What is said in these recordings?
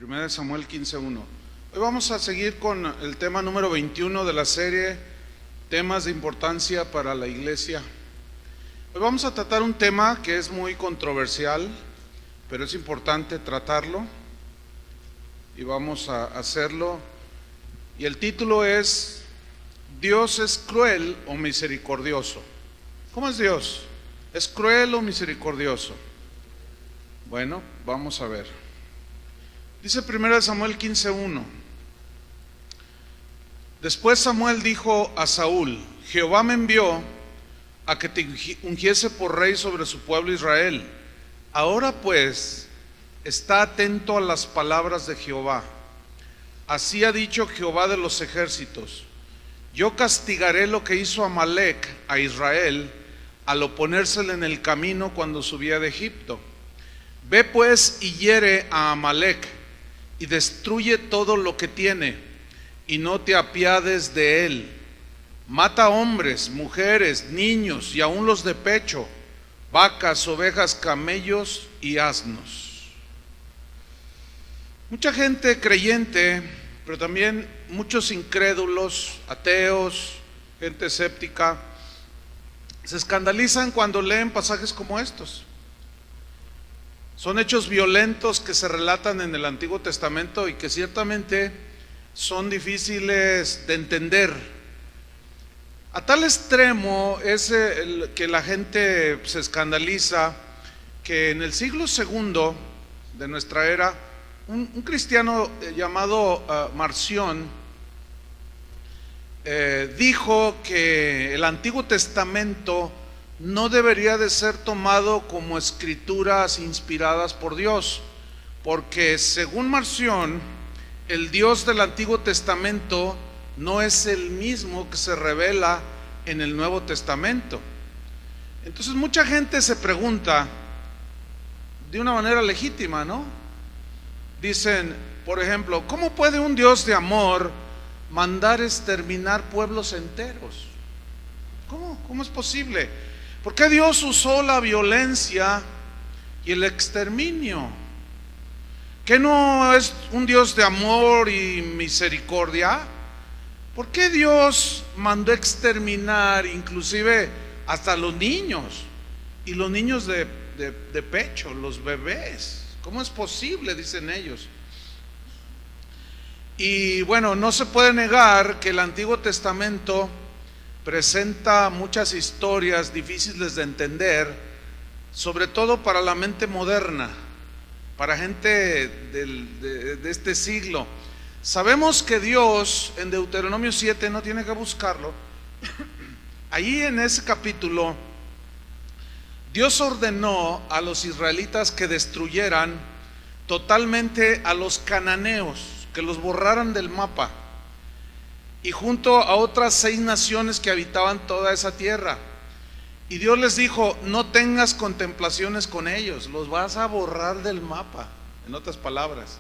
1 Samuel 15:1. Hoy vamos a seguir con el tema número 21 de la serie Temas de importancia para la iglesia. Hoy vamos a tratar un tema que es muy controversial, pero es importante tratarlo y vamos a hacerlo. Y el título es: ¿Dios es cruel o misericordioso? ¿Cómo es Dios? ¿Es cruel o misericordioso? Bueno, vamos a ver. Dice 1 Samuel 15:1. Después Samuel dijo a Saúl: Jehová me envió a que te ungiese por rey sobre su pueblo Israel. Ahora pues, está atento a las palabras de Jehová. Así ha dicho Jehová de los ejércitos: yo castigaré lo que hizo Amalec a Israel al oponérsele en el camino cuando subía de Egipto. Ve pues y hiere a Amalec y destruye todo lo que tiene, y no te apiades de él. Mata hombres, mujeres, niños y aun los de pecho, vacas, ovejas, camellos y asnos. Mucha gente creyente, pero también muchos incrédulos, ateos, gente escéptica, se escandalizan cuando leen pasajes como estos. Son hechos violentos que se relatan en el Antiguo Testamento y que ciertamente son difíciles de entender. A tal extremo es que la gente se escandaliza que en el siglo II de nuestra era, un cristiano llamado Marción dijo que el Antiguo Testamento no debería de ser tomado como escrituras inspiradas por Dios, porque según Marción, el Dios del Antiguo Testamento no es el mismo que se revela en el Nuevo Testamento. Entonces mucha gente se pregunta de una manera legítima, ¿no? Dicen, por ejemplo, ¿cómo puede un Dios de amor mandar exterminar pueblos enteros? ¿Cómo es posible? ¿Por qué Dios usó la violencia y el exterminio? ¿Que no es un Dios de amor y misericordia? ¿Por qué Dios mandó exterminar inclusive hasta los niños? Y los niños de pecho, los bebés. ¿Cómo es posible? Dicen ellos. Y bueno, no se puede negar que el Antiguo Testamento presenta muchas historias difíciles de entender, sobre todo para la mente moderna, para gente de este siglo. Sabemos que Dios en Deuteronomio 7, no tiene que buscarlo, ahí en ese capítulo, Dios ordenó a los israelitas que destruyeran totalmente a los cananeos, que los borraran del mapa, y junto a otras 6 naciones que habitaban toda esa tierra. Y Dios les dijo: no tengas contemplaciones con ellos, los vas a borrar del mapa, en otras palabras.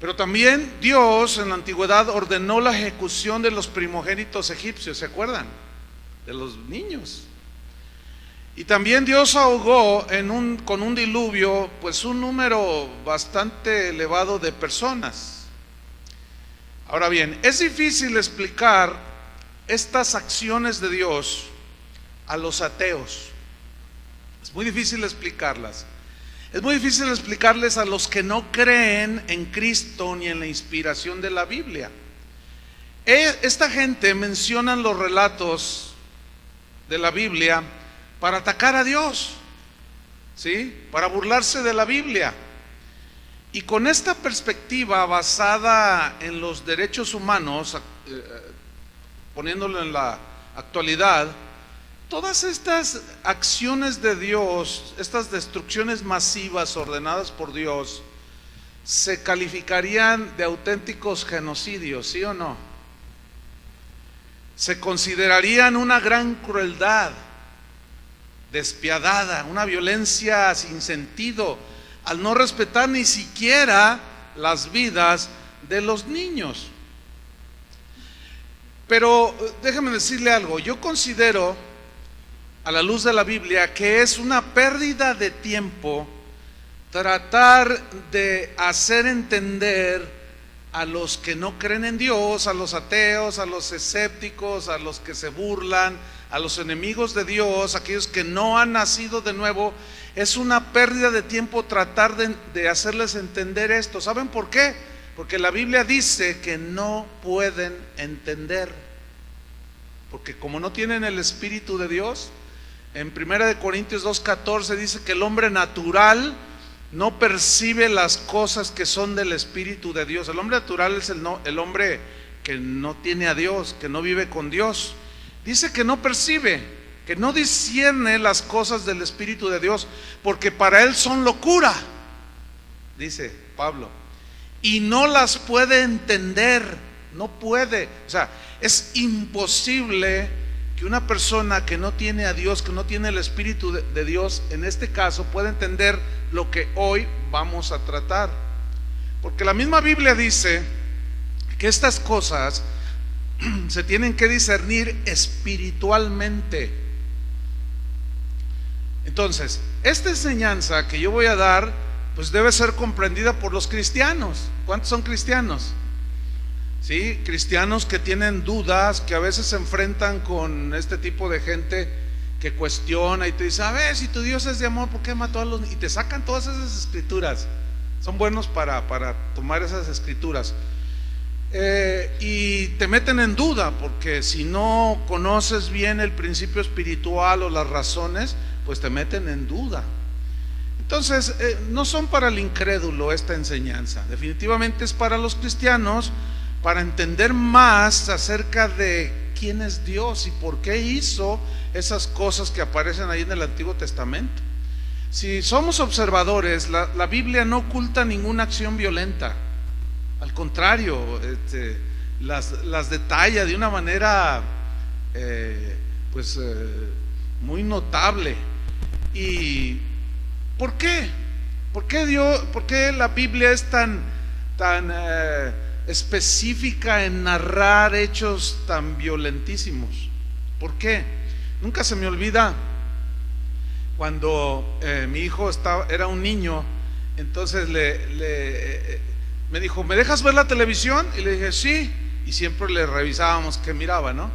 Pero también Dios en la antigüedad ordenó la ejecución de los primogénitos egipcios, ¿se acuerdan? De los niños. Y también Dios ahogó con un diluvio pues un número bastante elevado de personas. Ahora bien, es difícil explicar estas acciones de Dios a los ateos. Es muy difícil explicarlas. Es muy difícil explicarles a los que no creen en Cristo ni en la inspiración de la Biblia. Esta gente menciona los relatos de la Biblia para atacar a Dios, ¿sí? Para burlarse de la Biblia. Y con esta perspectiva basada en los derechos humanos, poniéndolo en la actualidad, todas estas acciones de Dios, estas destrucciones masivas ordenadas por Dios, se calificarían de auténticos genocidios, ¿sí o no? Se considerarían una gran crueldad, despiadada, una violencia sin sentido, al no respetar ni siquiera las vidas de los niños. Pero déjeme decirle algo, yo considero, a la luz de la Biblia, que es una pérdida de tiempo tratar de hacer entender a los que no creen en Dios, a los ateos, a los escépticos, a los que se burlan, a los enemigos de Dios, aquellos que no han nacido de nuevo. Es una pérdida de tiempo tratar de hacerles entender esto. ¿Saben por qué? Porque la Biblia dice que no pueden entender, porque como no tienen el Espíritu de Dios. En 1 Corintios 2:14 dice que el hombre natural no percibe las cosas que son del Espíritu de Dios. El hombre natural es el hombre que no tiene a Dios, que no vive con Dios. Dice que no percibe, que no discierne las cosas del Espíritu de Dios, porque para él son locura, dice Pablo, y no las puede entender, no puede. O sea, es imposible que una persona que no tiene a Dios, que no tiene el Espíritu de Dios, en este caso, pueda entender lo que hoy vamos a tratar. Porque la misma Biblia dice que estas cosas se tienen que discernir espiritualmente. Entonces, esta enseñanza que yo voy a dar, pues debe ser comprendida por los cristianos. ¿Cuántos son cristianos? Sí, cristianos que tienen dudas, que a veces se enfrentan con este tipo de gente que cuestiona y te dice: a ver, si tu Dios es de amor, ¿por qué mató a los niños? Y te sacan todas esas escrituras. Son buenos para tomar esas escrituras. Y te meten en duda, porque si no conoces bien el principio espiritual o las razones, pues te meten en duda. Entonces, no son para el incrédulo esta enseñanza. Definitivamente es para los cristianos, para entender más acerca de quién es Dios y por qué hizo esas cosas que aparecen ahí en el Antiguo Testamento. Si somos observadores, la Biblia no oculta ninguna acción violenta. Al contrario, las detalla de una manera muy notable. ¿Y por qué? ¿Por qué la Biblia es tan específica en narrar hechos tan violentísimos? ¿Por qué? Nunca se me olvida cuando mi hijo era un niño. Entonces me dijo: ¿me dejas ver la televisión? Y le dije: sí. Y siempre le revisábamos qué miraba, ¿no?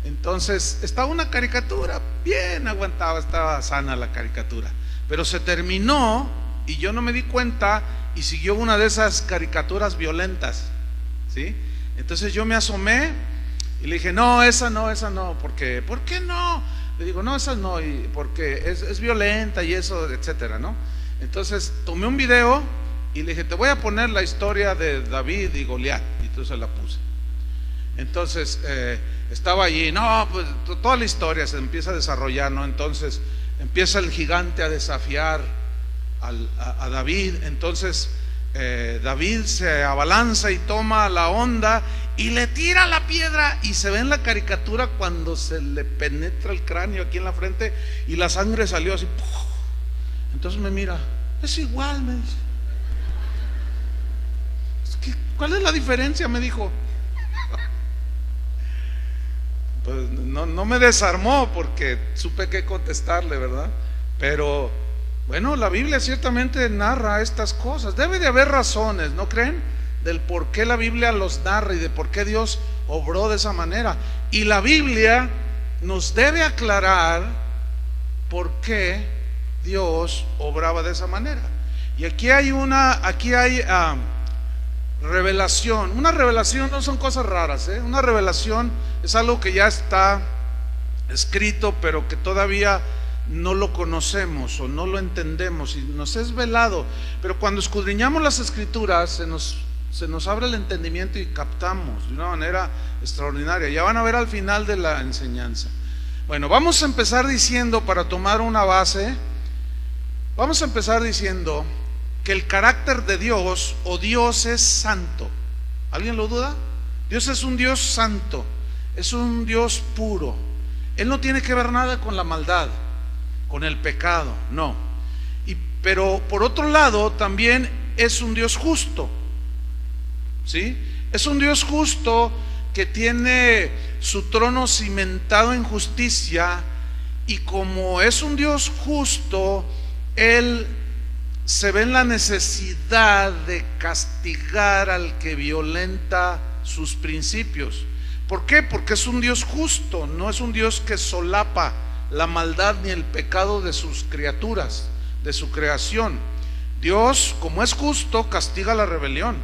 Entonces estaba una caricatura, bien aguantaba, estaba sana la caricatura, pero se terminó y yo no me di cuenta y siguió una de esas caricaturas violentas, ¿sí? Entonces yo me asomé y le dije: no, esa no, porque, ¿por qué no? Le digo: no, esa no, porque es violenta y eso, etcétera, ¿no? Entonces tomé un video y le dije: te voy a poner la historia de David y Goliat. Y entonces la puse. Entonces estaba allí, no, pues toda la historia se empieza a desarrollar, ¿no? Entonces empieza el gigante a desafiar a David. Entonces David se abalanza y toma la onda y le tira la piedra, y se ve en la caricatura cuando se le penetra el cráneo aquí en la frente y la sangre salió así. Entonces me mira: es igual, me dice. ¿Cuál es la diferencia?, me dijo. Pues no me desarmó, porque supe qué contestarle, ¿verdad? Pero bueno, la Biblia ciertamente narra estas cosas. Debe de haber razones, ¿no creen?, del por qué la Biblia los narra y de por qué Dios obró de esa manera. Y la Biblia nos debe aclarar por qué Dios obraba de esa manera. Y aquí hay revelación. Una revelación no son cosas raras, ¿eh? Una revelación es algo que ya está escrito, pero que todavía no lo conocemos o no lo entendemos y nos es velado. Pero cuando escudriñamos las escrituras, se nos abre el entendimiento y captamos de una manera extraordinaria. Ya van a ver al final de la enseñanza. Bueno, vamos a empezar diciendo, para tomar una base, vamos a empezar diciendo que el carácter de Dios, o Dios, es santo. ¿Alguien lo duda? Dios es un Dios santo, es un Dios puro. Él no tiene que ver nada con la maldad, con el pecado, no. Pero por otro lado también es un Dios justo, ¿sí? Es un Dios justo que tiene su trono cimentado en justicia, y como es un Dios justo, Él se ve en la necesidad de castigar al que violenta sus principios. ¿Por qué? Porque es un Dios justo, no es un Dios que solapa la maldad ni el pecado de sus criaturas, de su creación. Dios, como es justo, castiga la rebelión,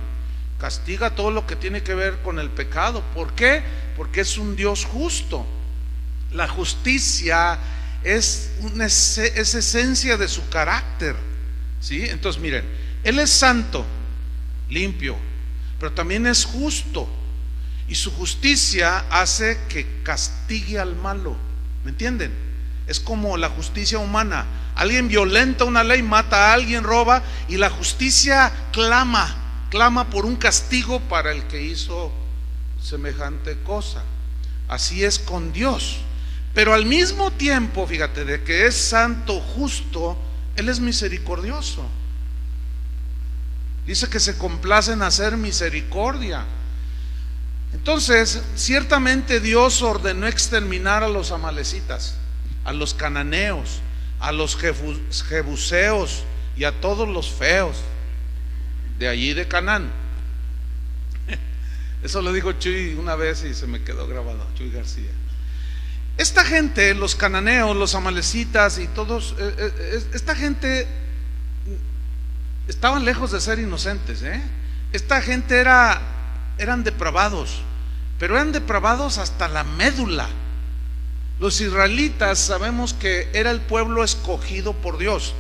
castiga todo lo que tiene que ver con el pecado. ¿Por qué? Porque es un Dios justo. La justicia es esencia de su carácter, ¿sí? Entonces miren, Él es santo, limpio, pero también es justo, y su justicia hace que castigue al malo. ¿Me entienden? Es como la justicia humana. Alguien violenta una ley, mata a alguien, roba, y la justicia clama por un castigo para el que hizo semejante cosa. Así es con Dios. Pero al mismo tiempo, fíjate, de que es santo, justo, Él es misericordioso. Dice que se complace en hacer misericordia. Entonces, ciertamente Dios ordenó exterminar a los amalecitas, a los cananeos, a los jebuseos y a todos los feos de allí de Canaán. Eso lo dijo Chuy una vez y se me quedó grabado, Chuy García. Esta gente, los cananeos, los amalecitas y todos, esta gente estaban lejos de ser inocentes, ¿eh? Esta gente eran depravados, pero eran depravados hasta la médula. Los israelitas sabemos que era el pueblo escogido por Dios,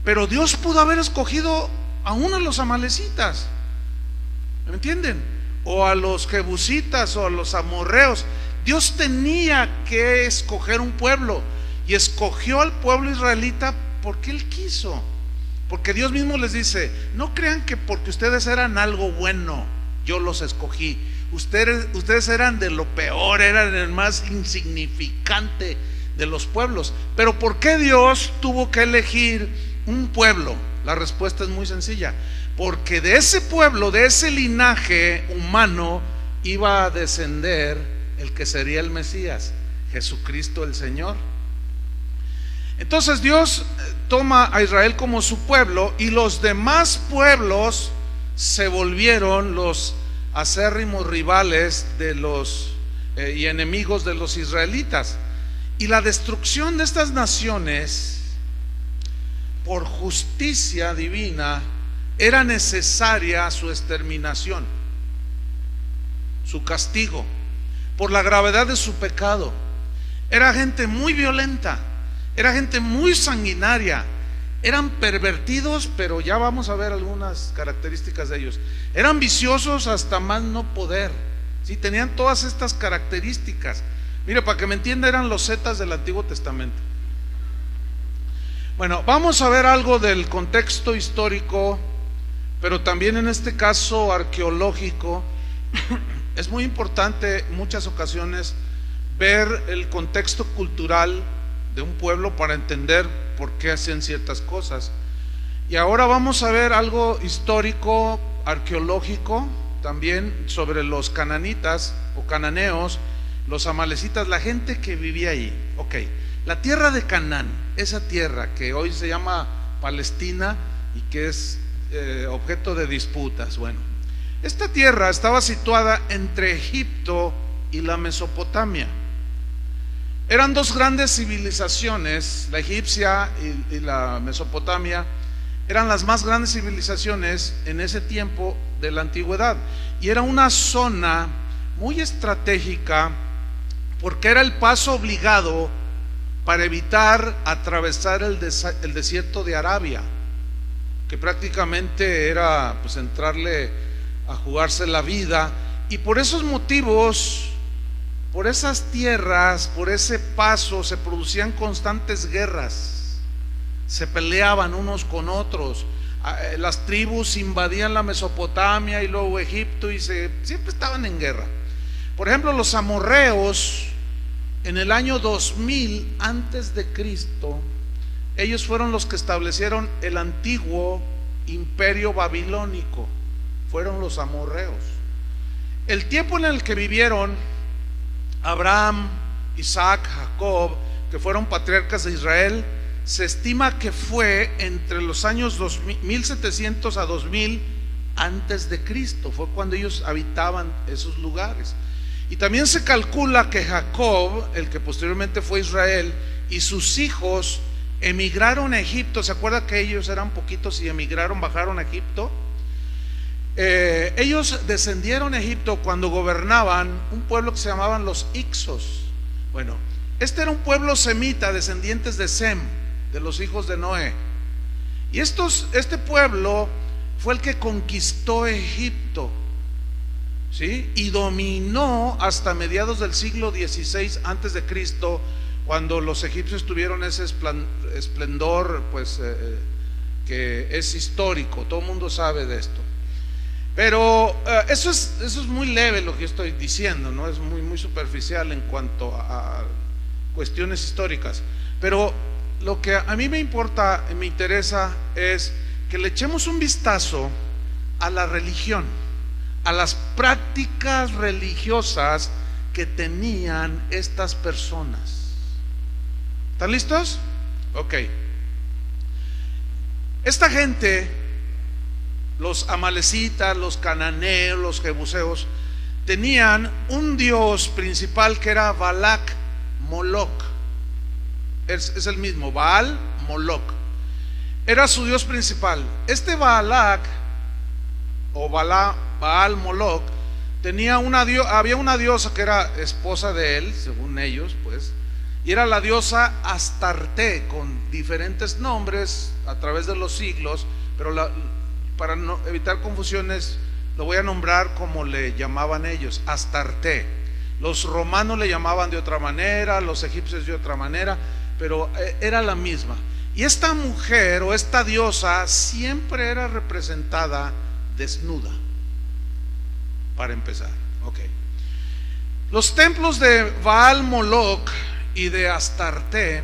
pero Dios pudo haber escogido aún a los amalecitas, ¿me entienden? O a los jebusitas o a los amorreos. Dios tenía que escoger un pueblo, y escogió al pueblo israelita porque Él quiso. Porque Dios mismo les dice: no crean que porque ustedes eran algo bueno, yo los escogí. Ustedes eran de lo peor, eran el más insignificante de los pueblos. Pero ¿por qué Dios tuvo que elegir un pueblo? La respuesta es muy sencilla: porque de ese pueblo, de ese linaje humano, iba a descender el que sería el Mesías, Jesucristo el Señor. Entonces Dios toma a Israel como su pueblo, y los demás pueblos se volvieron los acérrimos rivales de los y enemigos de los israelitas. Y la destrucción de estas naciones por justicia divina era necesaria su exterminación, su castigo, por la gravedad de su pecado. Era gente muy violenta, era gente muy sanguinaria, eran pervertidos, pero ya vamos a ver algunas características de ellos. Eran viciosos hasta más no poder, ¿sí? Tenían todas estas características. Mire, para que me entienda, eran los zetas del Antiguo Testamento. Bueno, vamos a ver algo del contexto histórico, pero también en este caso arqueológico. Es muy importante en muchas ocasiones ver el contexto cultural de un pueblo para entender por qué hacen ciertas cosas. Y ahora vamos a ver algo histórico, arqueológico, también sobre los cananitas o cananeos, los amalecitas, la gente que vivía ahí. Ok, la tierra de Canaán, esa tierra que hoy se llama Palestina y que es objeto de disputas. Bueno, esta tierra estaba situada entre Egipto y la Mesopotamia. Eran dos grandes civilizaciones, la egipcia y la Mesopotamia. Eran las más grandes civilizaciones en ese tiempo de la antigüedad, y era una zona muy estratégica porque era el paso obligado para evitar atravesar el desierto de Arabia, que prácticamente era pues entrarle a jugarse la vida. Y por esos motivos, por esas tierras, por ese paso, se producían constantes guerras, se peleaban unos con otros. Las tribus invadían la Mesopotamia y luego Egipto, y siempre estaban en guerra. Por ejemplo, los amorreos, en el año 2000 antes de Cristo, ellos fueron los que establecieron el antiguo imperio babilónico. Fueron los amorreos. El tiempo en el que vivieron Abraham, Isaac, Jacob, que fueron patriarcas de Israel, se estima que fue entre los años 1700 a 2000 antes de Cristo. Fue cuando ellos habitaban esos lugares. Y también se calcula que Jacob, el que posteriormente fue Israel, y sus hijos emigraron a Egipto. ¿Se acuerda que ellos eran poquitos y emigraron, bajaron a Egipto? Ellos descendieron a Egipto cuando gobernaban un pueblo que se llamaban los Ixos. Bueno, este era un pueblo semita, descendientes de Sem, de los hijos de Noé. Y este pueblo fue el que conquistó Egipto, ¿sí? Y dominó hasta mediados del siglo XVI antes de Cristo, cuando los egipcios tuvieron ese esplendor, pues que es histórico. Todo el mundo sabe de esto. Pero eso es muy leve lo que estoy diciendo, ¿no? Es muy superficial en cuanto a cuestiones históricas. Pero lo que a mí me importa, me interesa, es que le echemos un vistazo a la religión, a las prácticas religiosas que tenían estas personas. ¿Están listos? Ok. Esta gente, los amalecitas, los cananeos, los jebuseos, tenían un dios principal que era Balac, Moloc. Es el mismo, Baal, Moloc. Era su dios principal. Este Balac o Baal, Moloc, había una diosa que era esposa de él, según ellos, pues, y era la diosa Astarte, con diferentes nombres a través de los siglos, pero para no evitar confusiones, lo voy a nombrar como le llamaban ellos, Astarte. Los romanos le llamaban de otra manera, los egipcios de otra manera, pero era la misma. Y esta mujer o esta diosa siempre era representada desnuda, para empezar. Ok. Los templos de Baal, Moloc y de Astarte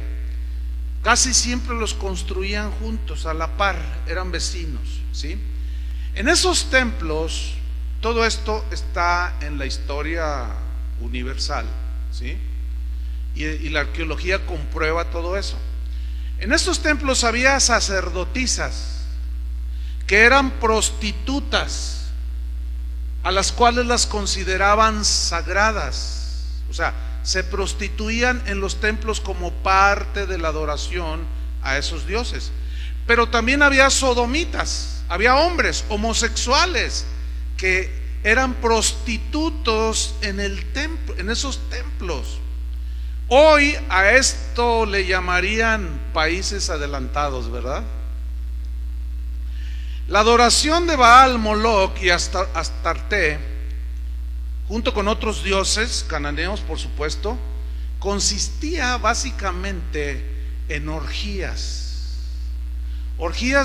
casi siempre los construían juntos, a la par, eran vecinos, ¿sí? En esos templos, todo esto está en la historia universal, ¿sí? Y la arqueología comprueba todo eso. En estos templos había sacerdotisas que eran prostitutas, a las cuales las consideraban sagradas. O sea, se prostituían en los templos como parte de la adoración a esos dioses. Pero también había sodomitas, había hombres homosexuales que eran prostitutos en esos templos. Hoy a esto le llamarían países adelantados, ¿verdad? La adoración de Baal, Moloc y Astarte, junto con otros dioses cananeos, por supuesto, consistía básicamente en orgías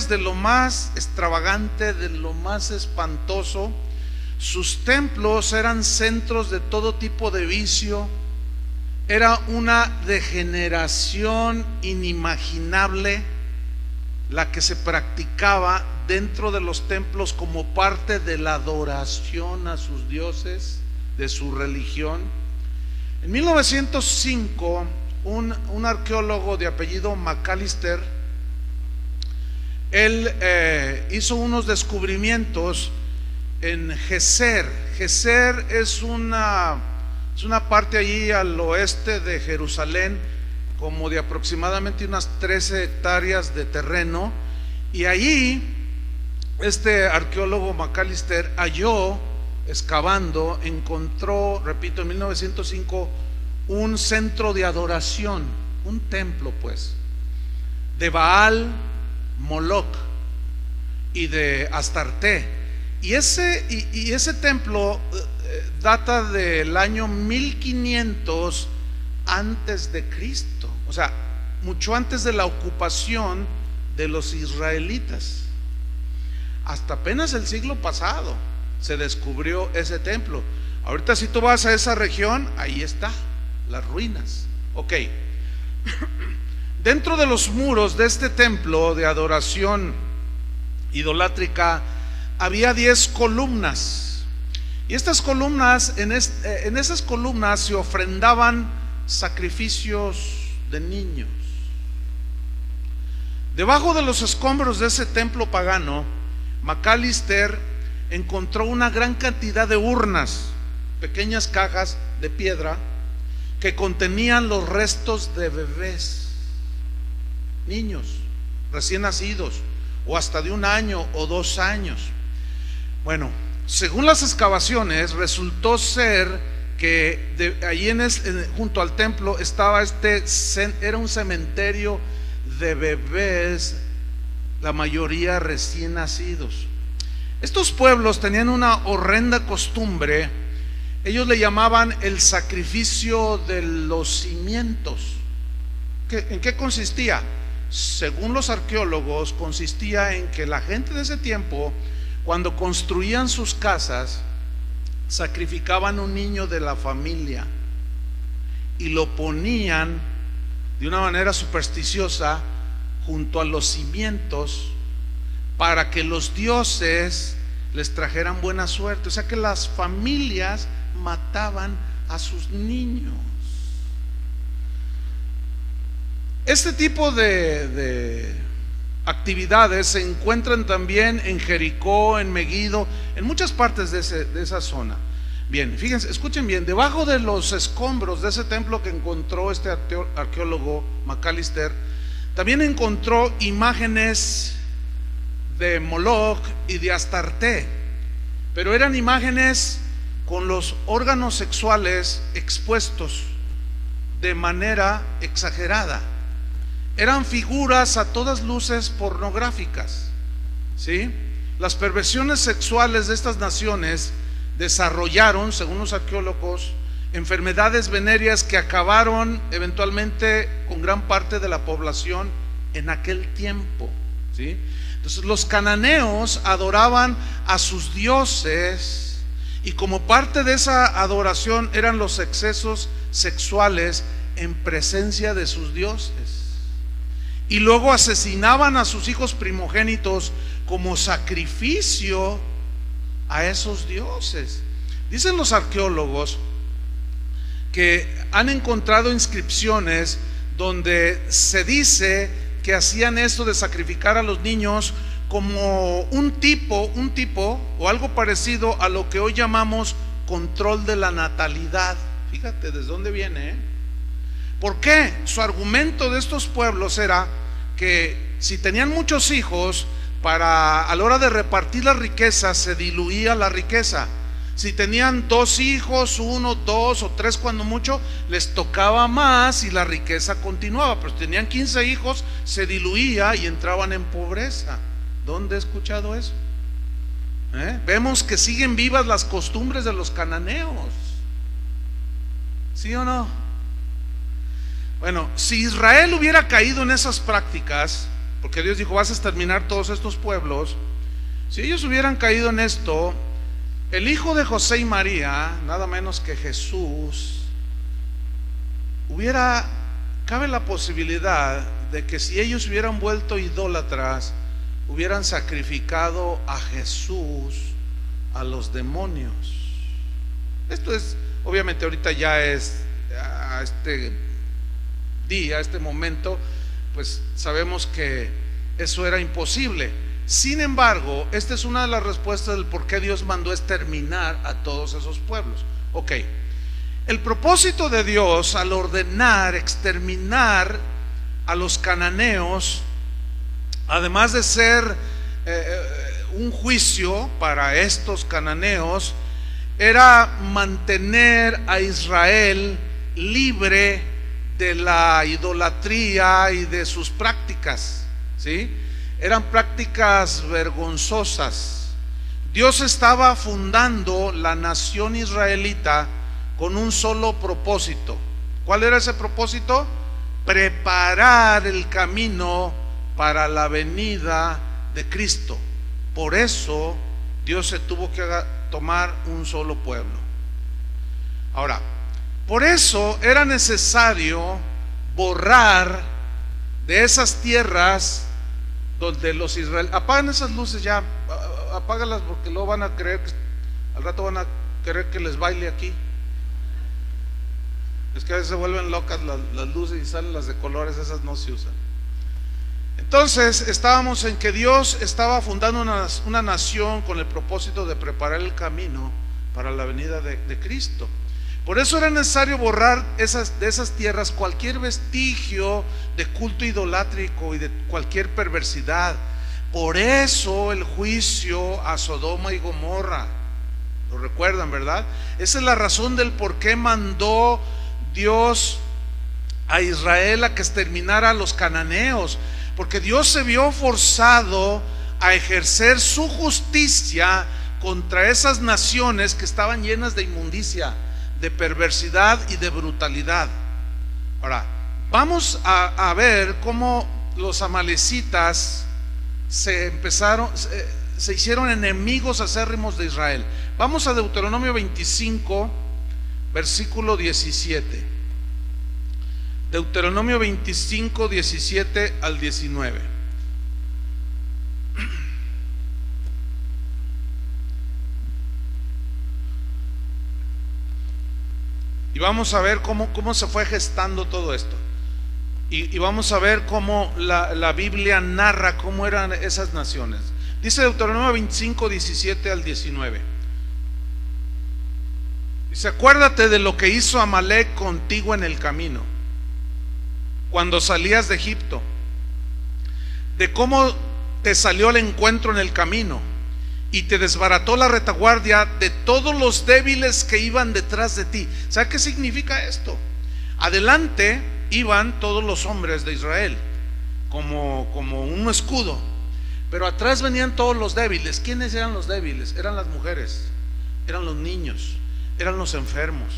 de lo más extravagante, de lo más espantoso. Sus templos eran centros de todo tipo de vicio. Era una degeneración inimaginable la que se practicaba dentro de los templos como parte de la adoración a sus dioses, de su religión. En 1905, un arqueólogo de apellido McAllister, él hizo unos descubrimientos en Gezer. Gezer es una parte allí al oeste de Jerusalén, como de aproximadamente unas 13 hectáreas de terreno, y allí este arqueólogo McAllister halló, excavando, encontró, repito, en 1905, un centro de adoración, un templo pues, de Baal, Moloc y de Astarte. Y ese templo data del año 1500 antes de Cristo, o sea, mucho antes de la ocupación de los israelitas. Hasta apenas el siglo pasado se descubrió ese templo. Ahorita si tú vas a esa región, ahí está, las ruinas. Ok. Dentro de los muros de este templo de adoración idolátrica había 10 columnas. Y estas columnas, en esas columnas se ofrendaban sacrificios de niños. Debajo de los escombros de ese templo pagano, Macalister encontró una gran cantidad de urnas, pequeñas cajas de piedra que contenían los restos de bebés, niños recién nacidos o hasta de 1 año o 2 años. Bueno, según las excavaciones, resultó ser que allí junto al templo estaba era un cementerio de bebés, la mayoría recién nacidos. Estos pueblos tenían una horrenda costumbre. Ellos le llamaban el sacrificio de los cimientos. ¿En qué consistía? Según los arqueólogos, consistía en que la gente de ese tiempo, cuando construían sus casas, sacrificaban un niño de la familia y lo ponían de una manera supersticiosa junto a los cimientos para que los dioses les trajeran buena suerte. O sea que las familias mataban a sus niños. Este tipo de actividades se encuentran también en Jericó, en Megiddo, en muchas partes de esa zona. Bien, fíjense, escuchen bien, debajo de los escombros de ese templo que encontró este arqueólogo Macalister, también encontró imágenes de Moloch y de Astarte, pero eran imágenes con los órganos sexuales expuestos de manera exagerada. Eran figuras a todas luces pornográficas, ¿sí? Las perversiones sexuales de estas naciones desarrollaron, según los arqueólogos, enfermedades venéreas que acabaron eventualmente con gran parte de la población en aquel tiempo, ¿sí? Entonces los cananeos adoraban a sus dioses y como parte de esa adoración eran los excesos sexuales en presencia de sus dioses. Y luego asesinaban a sus hijos primogénitos como sacrificio a esos dioses. Dicen los arqueólogos que han encontrado inscripciones donde se dice que hacían esto de sacrificar a los niños como un tipo o algo parecido a lo que hoy llamamos control de la natalidad. Fíjate desde dónde viene, ¿eh? ¿Por qué? Su argumento de estos pueblos era que si tenían muchos hijos, a la hora de repartir la riqueza se diluía la riqueza. Si tenían 2 hijos, 1, 2 o 3 cuando mucho, les tocaba más y la riqueza continuaba. Pero si tenían 15 hijos, se diluía y entraban en pobreza. ¿Dónde he escuchado eso? Vemos que siguen vivas las costumbres de los cananeos. ¿Sí o no? Bueno, si Israel hubiera caído en esas prácticas, porque Dios dijo, vas a exterminar todos estos pueblos, si ellos hubieran caído en esto, el hijo de José y María, nada menos que Jesús, cabe la posibilidad de que si ellos hubieran vuelto idólatras, hubieran sacrificado a Jesús a los demonios. Esto es, obviamente ahorita ya es a este momento, pues sabemos que eso era imposible. Sin embargo, esta es una de las respuestas del por qué Dios mandó exterminar a todos esos pueblos. Ok, el propósito de Dios al ordenar exterminar a los cananeos, además de ser un juicio para estos cananeos, era mantener a Israel libre de la idolatría y de sus prácticas, ¿sí? Eran prácticas vergonzosas. Dios estaba fundando la nación israelita con un solo propósito. ¿Cuál era ese propósito? Preparar el camino para la venida de Cristo. Por eso Dios se tuvo que tomar un solo pueblo. Ahora, por eso era necesario borrar de esas tierras donde los israelitas, apagan esas luces ya, apágalas porque luego van a creer al rato van a querer que les baile aquí. Es que a veces se vuelven locas las luces y salen las de colores, esas no se usan. Entonces estábamos en que Dios estaba fundando una nación con el propósito de preparar el camino para la venida de Cristo. Por eso era necesario borrar de esas tierras cualquier vestigio de culto idolátrico y de cualquier perversidad. Por eso el juicio a Sodoma y Gomorra. ¿Lo recuerdan, verdad? Esa es la razón del por qué mandó Dios a Israel a que exterminara a los cananeos. Porque Dios se vio forzado a ejercer su justicia contra esas naciones que estaban llenas de inmundicia, de perversidad y de brutalidad. Ahora, vamos a ver cómo los amalecitas se hicieron enemigos acérrimos de Israel. Vamos a Deuteronomio 25, versículo 17. Deuteronomio 25, 17 al 19. Y vamos a ver cómo se fue gestando todo esto. Y vamos a ver cómo la Biblia narra cómo eran esas naciones. Dice Deuteronomio 25, 17 al 19. Dice: acuérdate de lo que hizo Amalec contigo en el camino, cuando salías de Egipto, de cómo te salió al encuentro en el camino y te desbarató la retaguardia de todos los débiles que iban detrás de ti. ¿Sabe qué significa esto? Adelante iban todos los hombres de Israel como un escudo, pero atrás venían todos los débiles. ¿Quiénes eran los débiles? Eran las mujeres, eran los niños, eran los enfermos,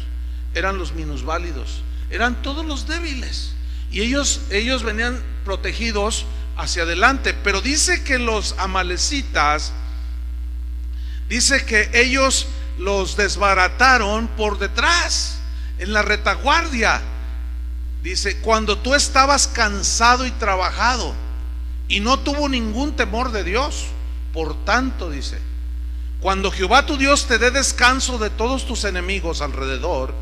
eran los minusválidos, eran todos los débiles. Y ellos venían protegidos hacia adelante. Pero dice que los amalecitas, dice que ellos los desbarataron por detrás, en la retaguardia. Dice: cuando tú estabas cansado y trabajado, y no tuvo ningún temor de Dios. Por tanto, dice, cuando Jehová tu Dios te dé descanso de todos tus enemigos alrededor,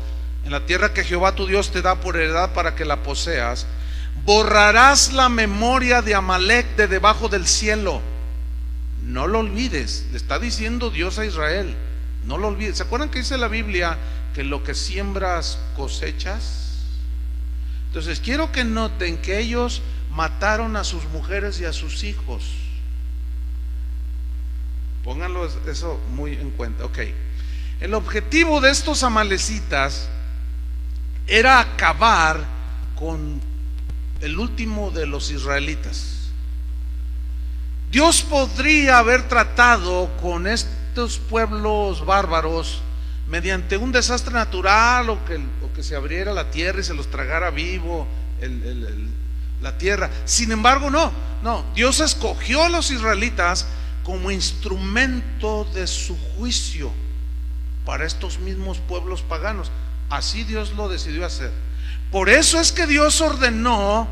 en la tierra que Jehová tu Dios te da por heredad para que la poseas, borrarás la memoria de Amalec de debajo del cielo. No lo olvides. Le está diciendo Dios a Israel: no lo olvides. ¿Se acuerdan que dice la Biblia que lo que siembras cosechas? Entonces quiero que noten que ellos mataron a sus mujeres y a sus hijos. Pónganlo eso muy en cuenta. Ok. El objetivo de estos amalecitas era acabar con el último de los israelitas. Dios podría haber tratado con estos pueblos bárbaros mediante un desastre natural, o que se abriera la tierra y se los tragara vivo la tierra. Sin embargo, no, Dios escogió a los israelitas como instrumento de su juicio para estos mismos pueblos paganos. Así Dios lo decidió hacer. Por eso es que Dios ordenó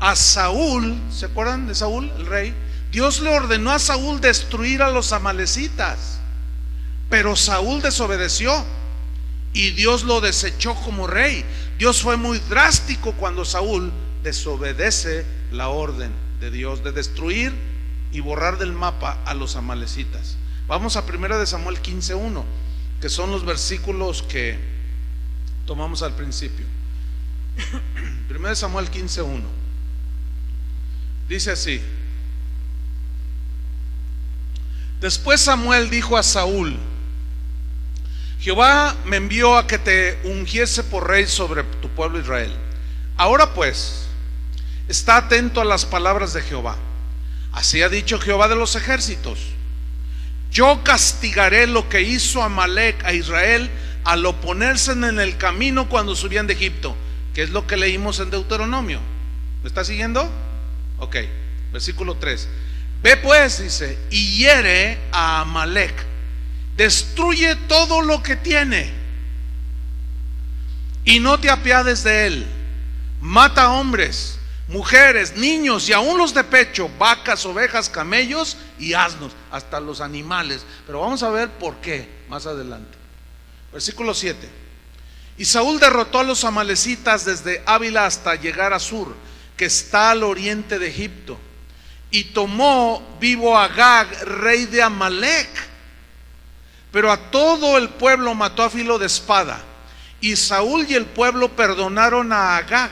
a Saúl, ¿se acuerdan de Saúl, el rey? Dios le ordenó a Saúl destruir a los amalecitas, pero Saúl desobedeció y Dios lo desechó como rey. Dios fue muy drástico cuando Saúl desobedece la orden de Dios de destruir y borrar del mapa a los amalecitas. Vamos a 1 Samuel 15:1, que son los versículos que tomamos al principio. 1 Samuel 15:1 dice así: después Samuel dijo a Saúl: Jehová me envió a que te ungiese por rey sobre tu pueblo Israel. Ahora pues, está atento a las palabras de Jehová. Así ha dicho Jehová de los ejércitos: yo castigaré lo que hizo Amalec a Israel al oponerse en el camino cuando subían de Egipto, que es lo que leímos en Deuteronomio. ¿Me está siguiendo? Ok, versículo 3. Ve pues, dice, y hiere a Amalec, destruye todo lo que tiene, y no te apiades de él. Mata hombres, mujeres, niños y aún los de pecho, vacas, ovejas, camellos y asnos, hasta los animales. Pero vamos a ver por qué más adelante. Versículo 7. Y Saúl derrotó a los amalecitas desde Ávila hasta llegar a Sur, que está al oriente de Egipto, y tomó vivo a Agag, rey de Amalec, pero a todo el pueblo mató a filo de espada. Y Saúl y el pueblo perdonaron a Agag,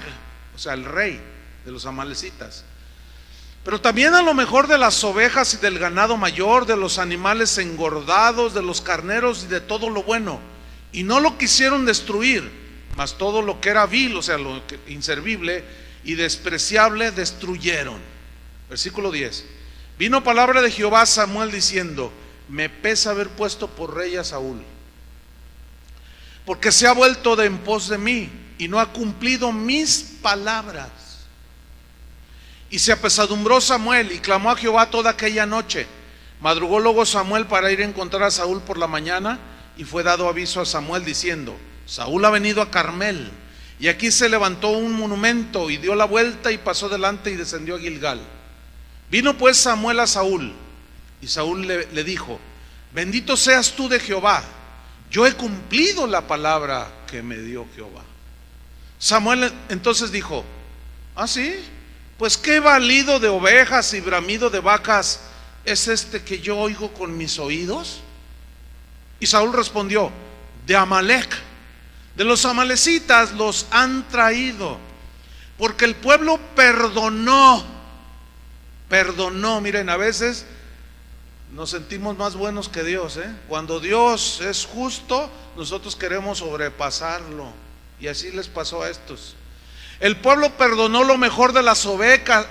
o sea, el rey de los amalecitas, pero también a lo mejor de las ovejas y del ganado mayor, de los animales engordados, de los carneros y de todo lo bueno. Y no lo quisieron destruir, mas todo lo que era vil, o sea, lo inservible y despreciable, destruyeron. Versículo 10. Vino palabra de Jehová a Samuel diciendo: me pesa haber puesto por rey a Saúl, porque se ha vuelto de en pos de mí y no ha cumplido mis palabras. Y se apesadumbró Samuel y clamó a Jehová toda aquella noche. Madrugó luego Samuel para ir a encontrar a Saúl por la mañana, y fue dado aviso a Samuel diciendo: Saúl ha venido a Carmel. Y aquí se levantó un monumento, y dio la vuelta y pasó delante y descendió a Gilgal. Vino pues Samuel a Saúl, y Saúl le dijo: bendito seas tú de Jehová, yo he cumplido la palabra que me dio Jehová. Samuel entonces dijo: ¿ah, sí? Pues qué balido de ovejas y bramido de vacas es este que yo oigo con mis oídos. Y Saúl respondió: de Amalec, de los amalecitas los han traído, porque el pueblo perdonó. Miren, a veces nos sentimos más buenos que Dios, Cuando Dios es justo, nosotros queremos sobrepasarlo, y así les pasó a estos. El pueblo perdonó lo mejor de las ovejas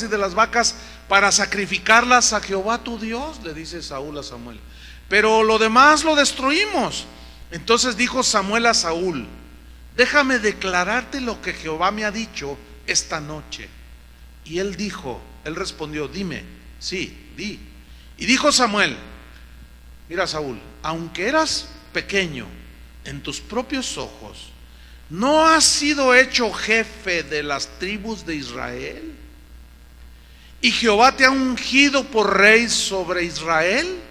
y de las vacas para sacrificarlas a Jehová tu Dios, le dice Saúl a Samuel, pero lo demás lo destruimos. Entonces dijo Samuel a Saúl: déjame declararte lo que Jehová me ha dicho esta noche. Y él respondió: dime. Sí, di. Y dijo Samuel: mira, Saúl, aunque eras pequeño en tus propios ojos, ¿no has sido hecho jefe de las tribus de Israel? ¿Y Jehová te ha ungido por rey sobre Israel?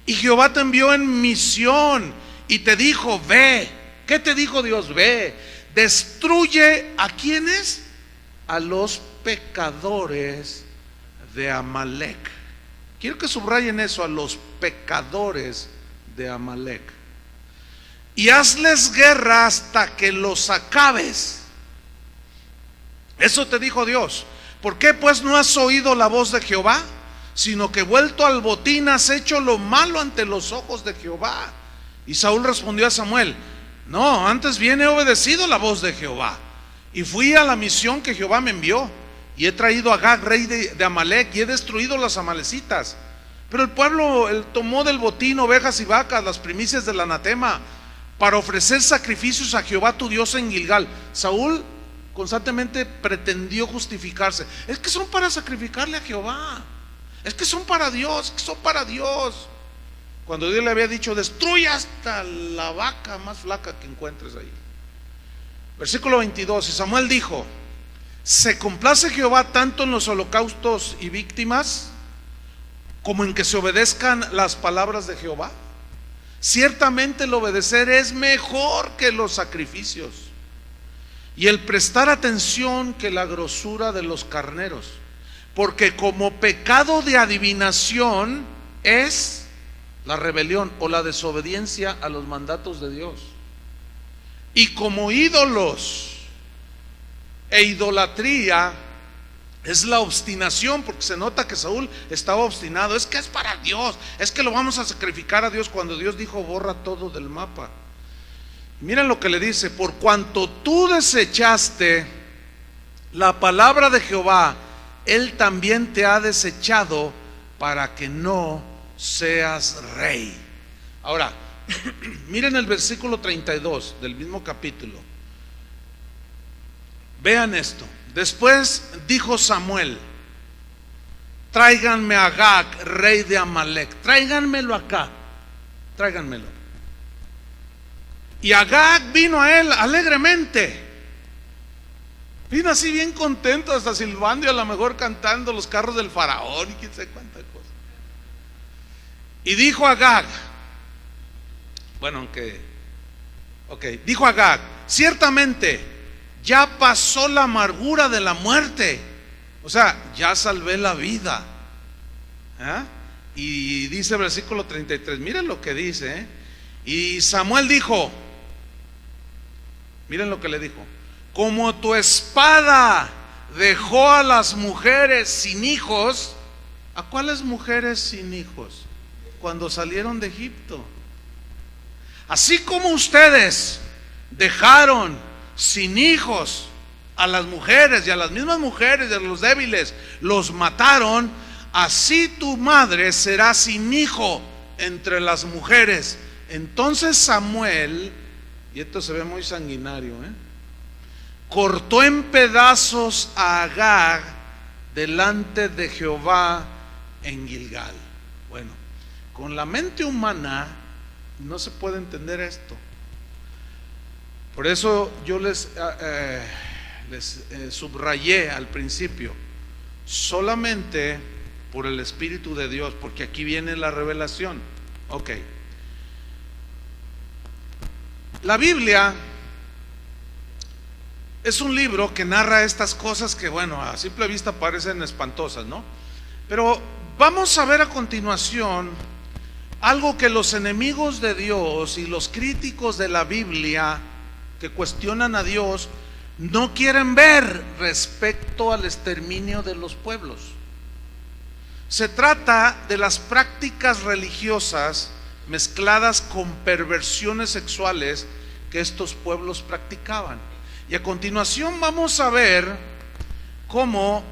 Y Jehová te envió en misión y te dijo: ve. ¿Qué te dijo Dios? Ve, destruye ¿a quiénes? A los pecadores de Amalec. Quiero que subrayen eso: a los pecadores de Amalec. Y hazles guerra hasta que los acabes. Eso te dijo Dios. ¿Por qué pues no has oído la voz de Jehová? Sino que vuelto al botín has hecho lo malo ante los ojos de Jehová. Y Saúl respondió a Samuel: no, antes bien he obedecido la voz de Jehová, y fui a la misión que Jehová me envió, y he traído a Agag, rey de Amalec, y he destruido las amalecitas. Pero el pueblo tomó del botín ovejas y vacas, las primicias del anatema, para ofrecer sacrificios a Jehová tu Dios en Gilgal. Saúl constantemente pretendió justificarse: es que son para sacrificarle a Jehová, es que son para Dios, es que son para Dios, cuando Dios le había dicho: destruye hasta la vaca más flaca que encuentres ahí. Versículo 22. Y Samuel dijo: ¿se complace Jehová tanto en los holocaustos y víctimas como en que se obedezcan las palabras de Jehová? Ciertamente el obedecer es mejor que los sacrificios, y el prestar atención que la grosura de los carneros, porque como pecado de adivinación es la rebelión o la desobediencia a los mandatos de Dios, y como ídolos e idolatría es la obstinación, porque se nota que Saúl estaba obstinado. Es que es para Dios, es que lo vamos a sacrificar a Dios, cuando Dios dijo: borra todo del mapa. Miren lo que le dice: por cuanto tú desechaste la palabra de Jehová, Él también te ha desechado para que no seas rey. Ahora, miren el versículo 32 del mismo capítulo. Vean esto. Después dijo Samuel: tráiganme a Agag, rey de Amalec, tráiganmelo acá, tráiganmelo. Y Agag vino a él alegremente, vino así bien contento, hasta silbando y a lo mejor cantando los carros del faraón y quién sabe cuánta cosa. Y dijo Agag, dijo Agag: ciertamente ya pasó la amargura de la muerte. O sea, ya salvé la vida. ¿Ah? Y dice el versículo 33, miren lo que dice. Y Samuel dijo, miren lo que le dijo: como tu espada dejó a las mujeres sin hijos. ¿A cuáles mujeres sin hijos? Cuando salieron de Egipto. Así como ustedes dejaron sin hijos a las mujeres, y a las mismas mujeres de los débiles los mataron, así tu madre será sin hijo entre las mujeres. Entonces Samuel, y esto se ve muy sanguinario, cortó en pedazos a Agag delante de Jehová en Gilgal. Bueno, con la mente humana no se puede entender esto. Por eso yo les subrayé al principio, solamente por el Espíritu de Dios, porque aquí viene la revelación. Ok. La Biblia es un libro que narra estas cosas que, bueno, a simple vista parecen espantosas, ¿no? Pero vamos a ver a continuación algo que los enemigos de Dios y los críticos de la Biblia que cuestionan a Dios no quieren ver respecto al exterminio de los pueblos. Se trata de las prácticas religiosas mezcladas con perversiones sexuales que estos pueblos practicaban. Y a continuación vamos a ver cómo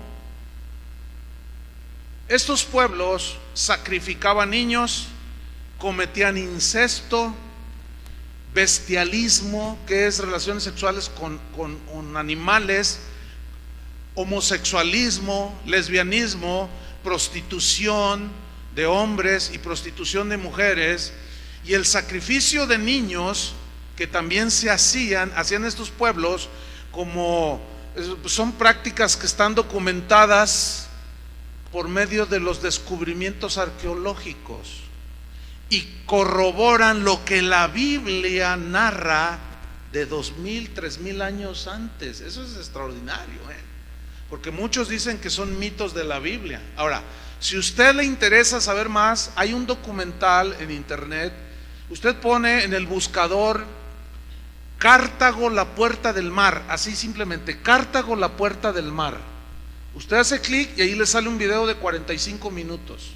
estos pueblos sacrificaban niños, cometían incesto, bestialismo, que es relaciones sexuales con animales, homosexualismo, lesbianismo, prostitución de hombres y prostitución de mujeres, y el sacrificio de niños que también se hacían estos pueblos, como son prácticas que están documentadas por medio de los descubrimientos arqueológicos y corroboran lo que la Biblia narra de 2000, 3000 años antes. Eso es extraordinario, porque muchos dicen que son mitos de la Biblia. Ahora, si a usted le interesa saber más, hay un documental en internet. Usted pone en el buscador Cartago, la puerta del mar, así simplemente, Cartago, la puerta del mar. Usted hace clic y ahí le sale un video de 45 minutos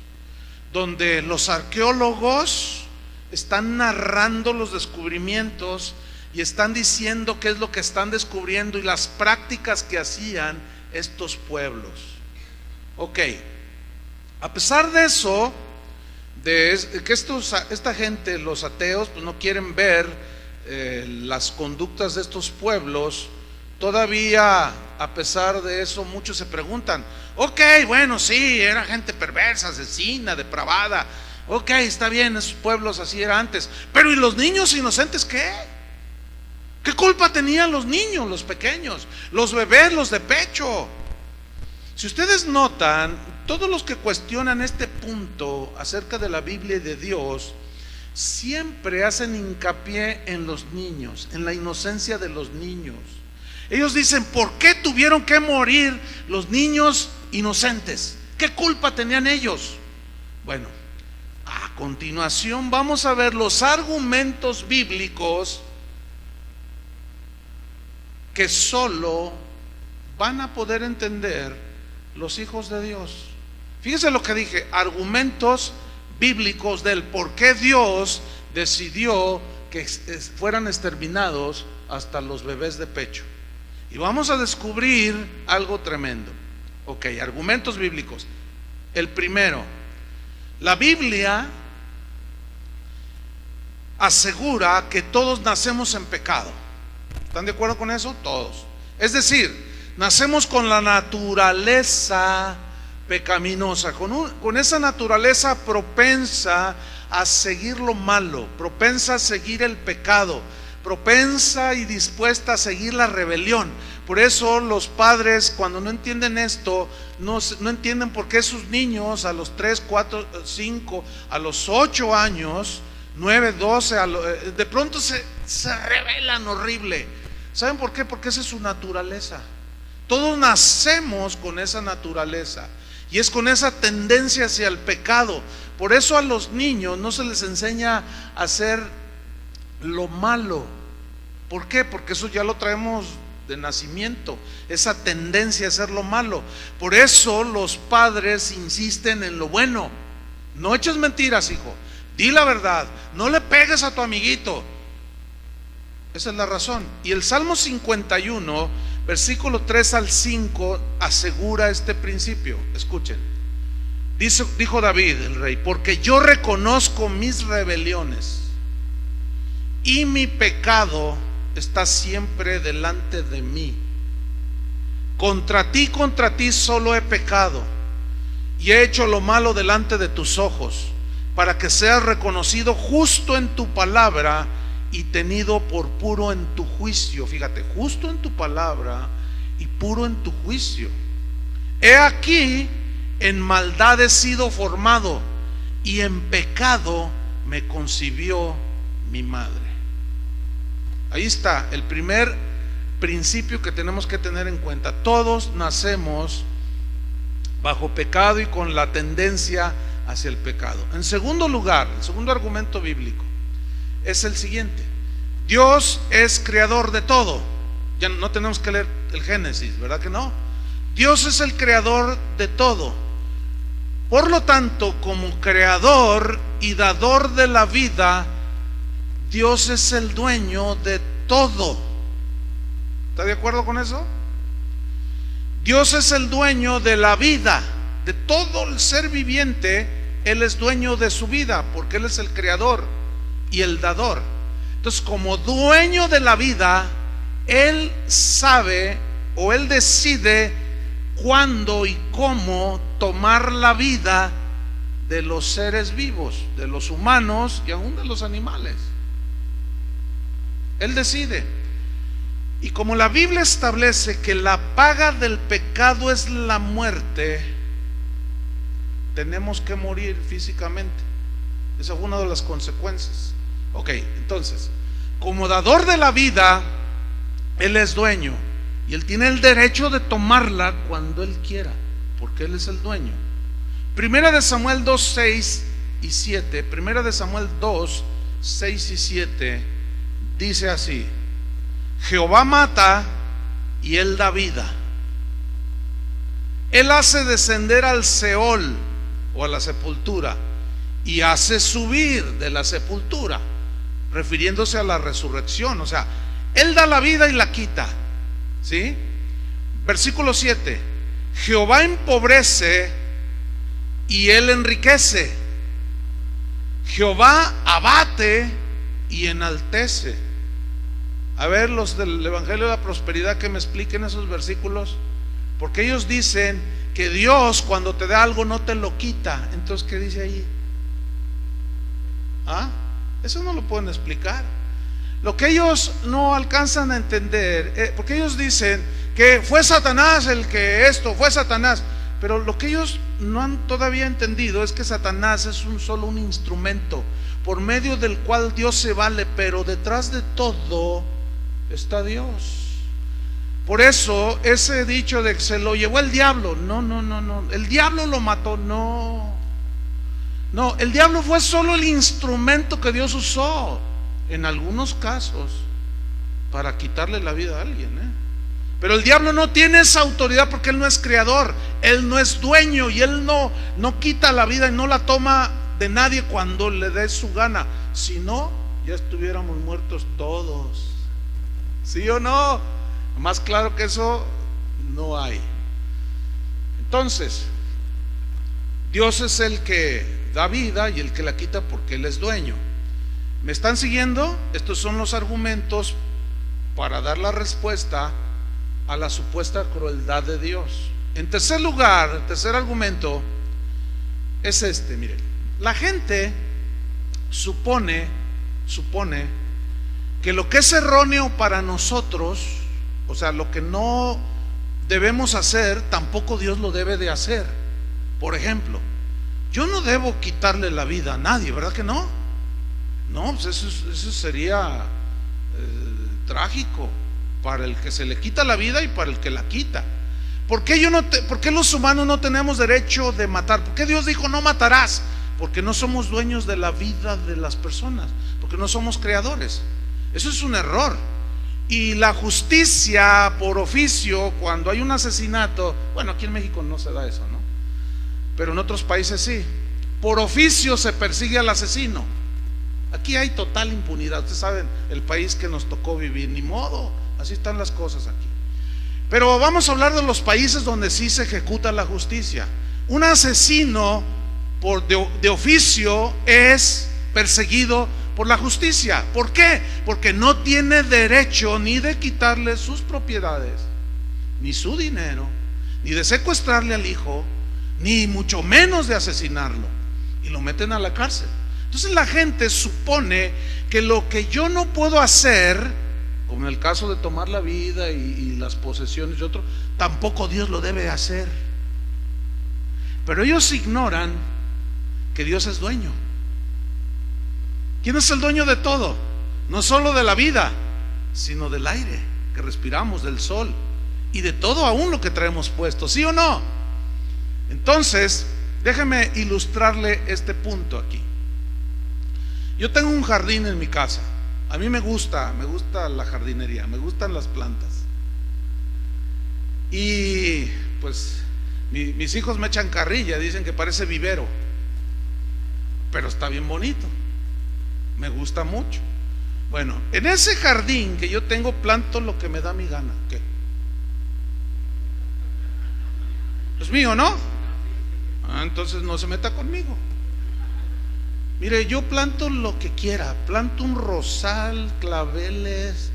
donde los arqueólogos están narrando los descubrimientos y están diciendo qué es lo que están descubriendo y las prácticas que hacían estos pueblos. Ok, a pesar de eso, de que esta gente, los ateos, pues no quieren ver las conductas de estos pueblos, todavía a pesar de eso muchos se preguntan: ok, bueno, sí, era gente perversa, asesina, depravada, ok, está bien, esos pueblos así era antes, pero ¿y los niños inocentes qué? ¿Qué culpa tenían los niños, los pequeños, los bebés, los de pecho? Si ustedes notan, todos los que cuestionan este punto acerca de la Biblia y de Dios siempre hacen hincapié en los niños, en la inocencia de los niños. Ellos dicen: ¿por qué tuvieron que morir los niños inocentes? ¿Qué culpa tenían ellos? Bueno, a continuación vamos a ver los argumentos bíblicos que solo van a poder entender los hijos de Dios. Fíjense lo que dije: argumentos bíblicos del por qué Dios decidió que fueran exterminados hasta los bebés de pecho. Y vamos a descubrir algo tremendo. Ok, argumentos bíblicos. El primero: la Biblia asegura que todos nacemos en pecado. ¿Están de acuerdo con eso? Todos. Es decir, nacemos con la naturaleza pecaminosa, con esa naturaleza propensa a seguir lo malo, propensa a seguir el pecado, propensa y dispuesta a seguir la rebelión. Por eso los padres, cuando no entienden esto, no entienden por qué sus niños a los 3, 4, 5, a los 8 años, 9, 12, de pronto se rebelan horrible. ¿Saben por qué? Porque esa es su naturaleza. Todos nacemos con esa naturaleza y es con esa tendencia hacia el pecado. Por eso a los niños no se les enseña a hacer lo malo. ¿Por qué? Porque eso ya lo traemos de nacimiento, esa tendencia a hacer lo malo. Por eso los padres insisten en lo bueno. No eches mentiras, hijo, di la verdad, no le pegues a tu amiguito. Esa es la razón. Y el Salmo 51, versículo 3 al 5 asegura este principio. Escuchen. Dijo David el rey: porque yo reconozco mis rebeliones y mi pecado está siempre delante de mí. Contra ti solo he pecado y he hecho lo malo delante de tus ojos, para que seas reconocido justo en tu palabra y tenido por puro en tu juicio. Fíjate, justo en tu palabra y puro en tu juicio. He aquí, en maldad he sido formado y en pecado me concibió mi madre. Ahí está el primer principio que tenemos que tener en cuenta. Todos nacemos bajo pecado y con la tendencia hacia el pecado. En segundo lugar, el segundo argumento bíblico es el siguiente: Dios es creador de todo. Ya no tenemos que leer el Génesis, ¿verdad que no? Dios es el creador de todo. Por lo tanto, como creador y dador de la vida, Dios es el dueño de todo. ¿Está de acuerdo con eso? Dios es el dueño de la vida, de todo el ser viviente. Él es dueño de su vida, porque Él es el creador y el dador. Entonces, como dueño de la vida, Él sabe o Él decide cuándo y cómo tomar la vida de los seres vivos, de los humanos y aún de los animales. Él decide. Y como la Biblia establece que la paga del pecado es la muerte, tenemos que morir físicamente. Esa fue una de las consecuencias. Ok, entonces, como dador de la vida, Él es dueño y Él tiene el derecho de tomarla cuando Él quiera, porque Él es el dueño. Primera de Samuel 2, 6 y 7. Primera de Samuel 2, 6 y 7 dice así: Jehová mata y Él da vida. Él hace descender al Seol o a la sepultura y hace subir de la sepultura, refiriéndose a la resurrección. O sea, Él da la vida y la quita, ¿sí? Versículo 7: Jehová empobrece y Él enriquece. Jehová abate y enaltece. A ver, los del Evangelio de la Prosperidad, que me expliquen esos versículos, porque ellos dicen que Dios cuando te da algo no te lo quita. Entonces, ¿qué dice ahí? Eso no lo pueden explicar. Lo que ellos no alcanzan a entender, porque ellos dicen que fue Satanás el que esto, fue Satanás, pero lo que ellos no han todavía entendido es que Satanás es solo un instrumento por medio del cual Dios se vale, pero detrás de todo está Dios. Por eso ese dicho de que se lo llevó el diablo, no, el diablo lo mató, no, el diablo fue solo el instrumento que Dios usó en algunos casos para quitarle la vida a alguien, Pero el diablo no tiene esa autoridad porque él no es creador, él no es dueño y él no quita la vida y no la toma de nadie cuando le dé su gana. Si no, ya estuviéramos muertos todos. ¿Sí o no? Más claro que eso no hay. Entonces, Dios es el que da vida y el que la quita porque Él es dueño. ¿Me están siguiendo? Estos son los argumentos para dar la respuesta a la supuesta crueldad de Dios. En tercer lugar, el tercer argumento es este, miren. La gente supone que lo que es erróneo para nosotros, o sea, lo que no debemos hacer, tampoco Dios lo debe de hacer. Por ejemplo, yo no debo quitarle la vida a nadie, ¿verdad que no? No, pues eso sería trágico. para el que se le quita la vida y para el que la quita. ¿Por qué por qué los humanos no tenemos derecho de matar? ¿Por qué Dios dijo no matarás? Porque no somos dueños de la vida de las personas, porque no somos creadores. Eso es un error. Y la justicia por oficio, cuando hay un asesinato, bueno, aquí en México no se da eso, ¿no? Pero en otros países sí. Por oficio se persigue al asesino. Aquí hay total impunidad. Ustedes saben el país que nos tocó vivir, ni modo, así están las cosas aquí. Pero vamos a hablar de los países donde sí se ejecuta la justicia. Un asesino de oficio es perseguido por la justicia. ¿Por qué? Porque no tiene derecho ni de quitarle sus propiedades, ni su dinero, ni de secuestrarle al hijo, ni mucho menos de asesinarlo, y lo meten a la cárcel. Entonces la gente supone que lo que yo no puedo hacer, como en el caso de tomar la vida y las posesiones de otro, tampoco Dios lo debe hacer. Pero ellos ignoran que Dios es dueño. ¿Quién es el dueño de todo? No solo de la vida, sino del aire que respiramos, del sol y de todo aún lo que traemos puesto, ¿sí o no? Entonces, déjeme ilustrarle este punto aquí. Yo tengo un jardín en mi casa. A mí me gusta la jardinería, me gustan las plantas. Y pues mis hijos me echan carrilla, dicen que parece vivero, pero está bien bonito. Me gusta mucho. Bueno, en ese jardín que yo tengo planto lo que me da mi gana. ¿Qué? Es mío, ¿no? Entonces no se meta conmigo. Mire, yo planto lo que quiera. Planto un rosal, claveles,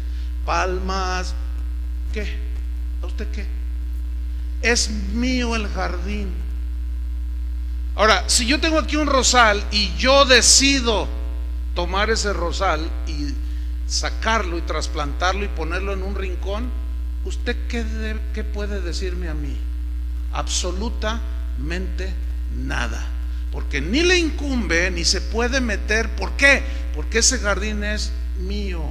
palmas. ¿Qué? ¿A usted qué? Es mío el jardín. Ahora, si yo tengo aquí un rosal y yo decido tomar ese rosal y sacarlo y trasplantarlo y ponerlo en un rincón, ¿usted qué puede decirme a mí? Absolutamente nada, porque ni le incumbe ni se puede meter. ¿Por qué? Porque ese jardín es mío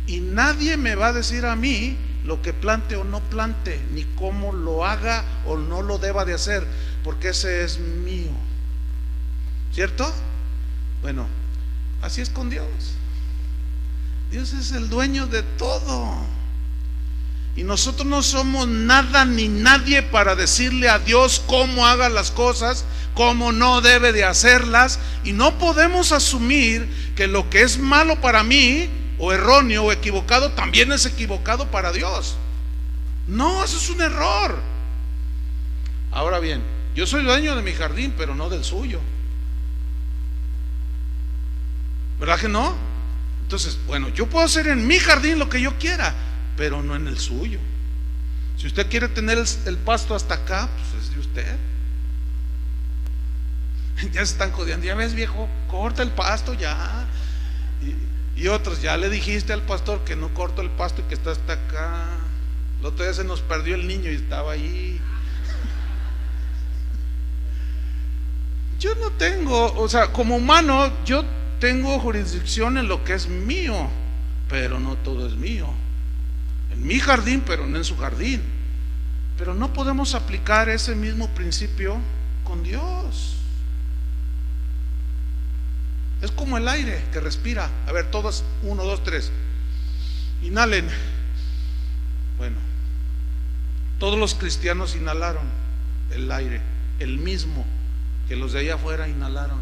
y nadie me va a decir a mí lo que plante o no plante, ni cómo lo haga o no lo deba de hacer, porque ese es mío. ¿Cierto? Bueno, así es con Dios. Dios es el dueño de todo. Y nosotros no somos nada ni nadie para decirle a Dios cómo haga las cosas, cómo no debe de hacerlas. Y no podemos asumir que lo que es malo para mí, o erróneo o equivocado, también es equivocado para Dios. No, eso es un error. Ahora bien, yo soy dueño de mi jardín, pero no del suyo. ¿Verdad que no? Entonces, bueno, yo puedo hacer en mi jardín lo que yo quiera, pero no en el suyo. Si usted quiere tener el pasto hasta acá, pues es de usted. Ya se están codeando. Ya ves, viejo, corta el pasto ya. Y otros, ya le dijiste al pastor que no corto el pasto y que está hasta acá. El otro día se nos perdió el niño y estaba ahí. Yo no tengo, o sea, como humano, yo tengo jurisdicción en lo que es mío, pero no todo es mío. En mi jardín, pero no en su jardín. Pero no podemos aplicar ese mismo principio con Dios. Es como el aire que respira. A ver, todos, 1, 2, 3. Inhalen. Bueno, todos los cristianos inhalaron el aire, el mismo que los de allá afuera inhalaron.